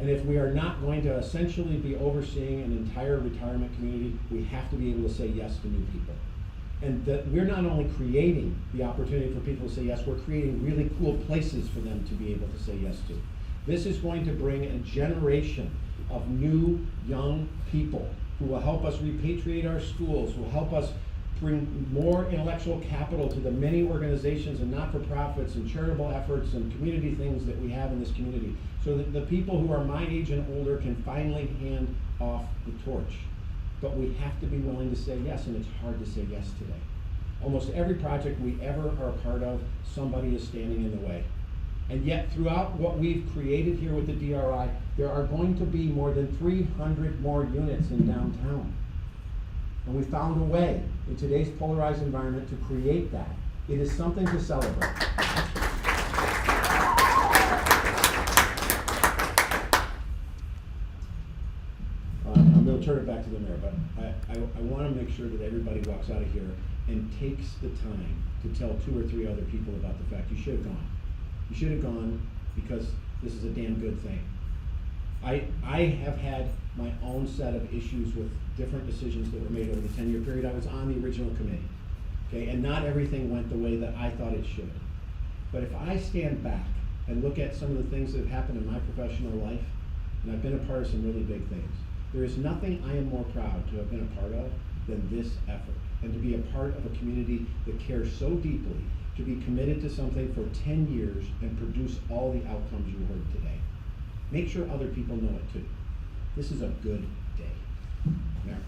And if we are not going to essentially be overseeing an entire retirement community, we have to be able to say yes to new people. And that we're not only creating the opportunity for people to say yes, we're creating really cool places for them to be able to say yes to. This is going to bring a generation of new, young people who will help us repatriate our schools, who will help us bring more intellectual capital to the many organizations and not-for-profits and charitable efforts and community things that we have in this community, so that the people who are my age and older can finally hand off the torch. But we have to be willing to say yes, and it's hard to say yes today. Almost every project we ever are a part of, somebody is standing in the way. And yet throughout what we've created here with the DRI, there are going to be more than 300 more units in downtown. And we found a way in today's polarized environment to create that. It is something to celebrate. I'm going to turn it back to the mayor, but I want to make sure that everybody walks out of here and takes the time to tell 2 or 3 other people about the fact you should have gone. You should have gone because this is a damn good thing. I have had my own set of issues with different decisions that were made over the 10-year period. I was on the original committee, okay, and not everything went the way that I thought it should. But if I stand back and look at some of the things that have happened in my professional life, and I've been a part of some really big things, there is nothing I am more proud to have been a part of than this effort, and to be a part of a community that cares so deeply, to be committed to something for 10 years and produce all the outcomes you heard today. Make sure other people know it too. This is a good day. Mayor.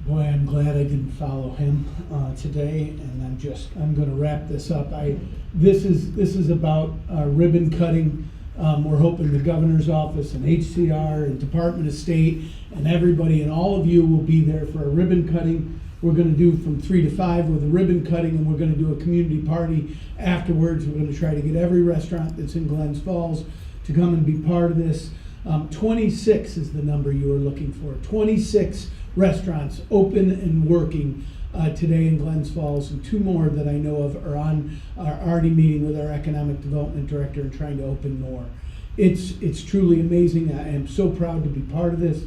Boy, I'm glad I didn't follow him today, and I'm going to wrap this up. This is about ribbon cutting. We're hoping the governor's office and HCR and Department of State and everybody and all of you will be there for a ribbon cutting. We're going to do from 3 to 5 with a ribbon cutting, and we're going to do a community party afterwards. We're going to try to get every restaurant that's in Glens Falls to come and be part of this. 26 is the number you are looking for. 26 restaurants open and working today in Glens Falls, and 2 more that I know of are already meeting with our economic development director and trying to open more. It's truly amazing. I am so proud to be part of this.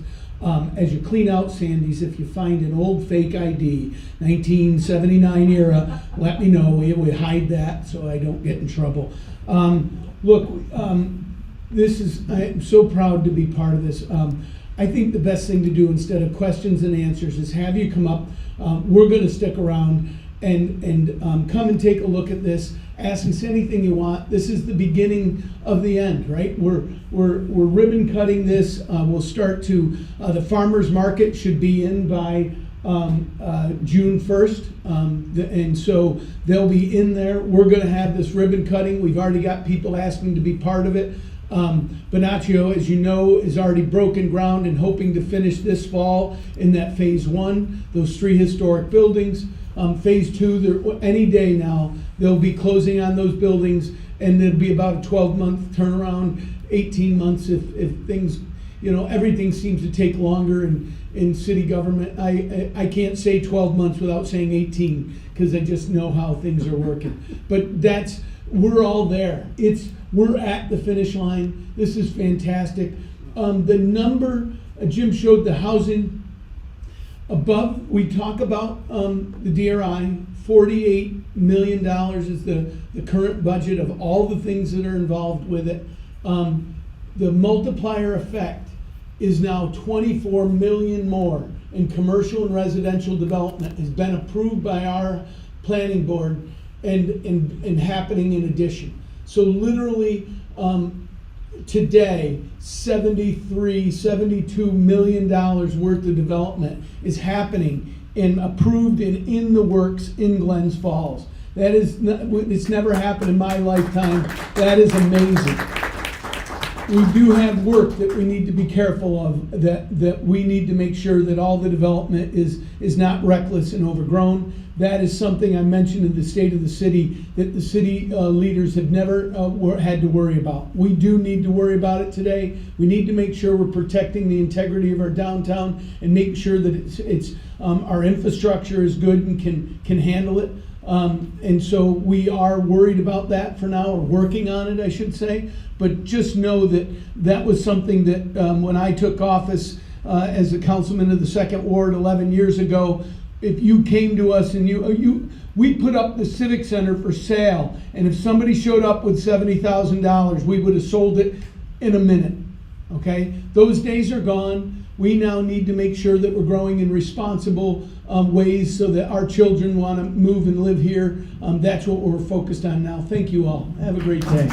As you clean out Sandy's, if you find an old fake ID, 1979 era, let me know. We hide that so I don't get in trouble. Look, I'm so proud to be part of this. I think the best thing to do instead of questions and answers is have you come up. We're going to stick around and come and take a look at this. Ask us anything you want. This is the beginning of the end, right? We're ribbon cutting this. We'll start to the farmers market should be in by June 1st, and so they'll be in there. We're going to have this ribbon cutting. We've already got people asking to be part of it. Bonaccio, as you know, is already broken ground and hoping to finish this fall in that phase 1, those 3 historic buildings. Phase 2, any day now, they'll be closing on those buildings, and it'll be about a 12-month turnaround, 18 months if things, everything seems to take longer in city government. I can't say 12 months without saying 18, because I just know how things are working. But we're all there. We're at the finish line. This is fantastic. The number, Jim showed the housing above. We talk about the DRI. $48 million is the current budget of all the things that are involved with it. The multiplier effect is now 24 million more in commercial and residential development has been approved by our planning board and happening in addition. So literally today, $72 million worth of development is happening and approved and in the works in Glens Falls. It's never happened in my lifetime. That is amazing. We do have work that we need to be careful of, that we need to make sure that all the development is not reckless and overgrown. That is something I mentioned in the state of the city that the city leaders have never had to worry about. We do need to worry about it today. We need to make sure we're protecting the integrity of our downtown and making sure that our infrastructure is good and can handle it. And so we are worried about that for now, or working on it, I should say. But just know that was something that when I took office as a councilman of the 2nd Ward 11 years ago, if you came to us and we put up the Civic Center for sale, and if somebody showed up with $70,000, we would have sold it in a minute. Okay, those days are gone. We now need to make sure that we're growing in responsible ways so that our children want to move and live here. That's what we're focused on now. Thank you all. Have a great day.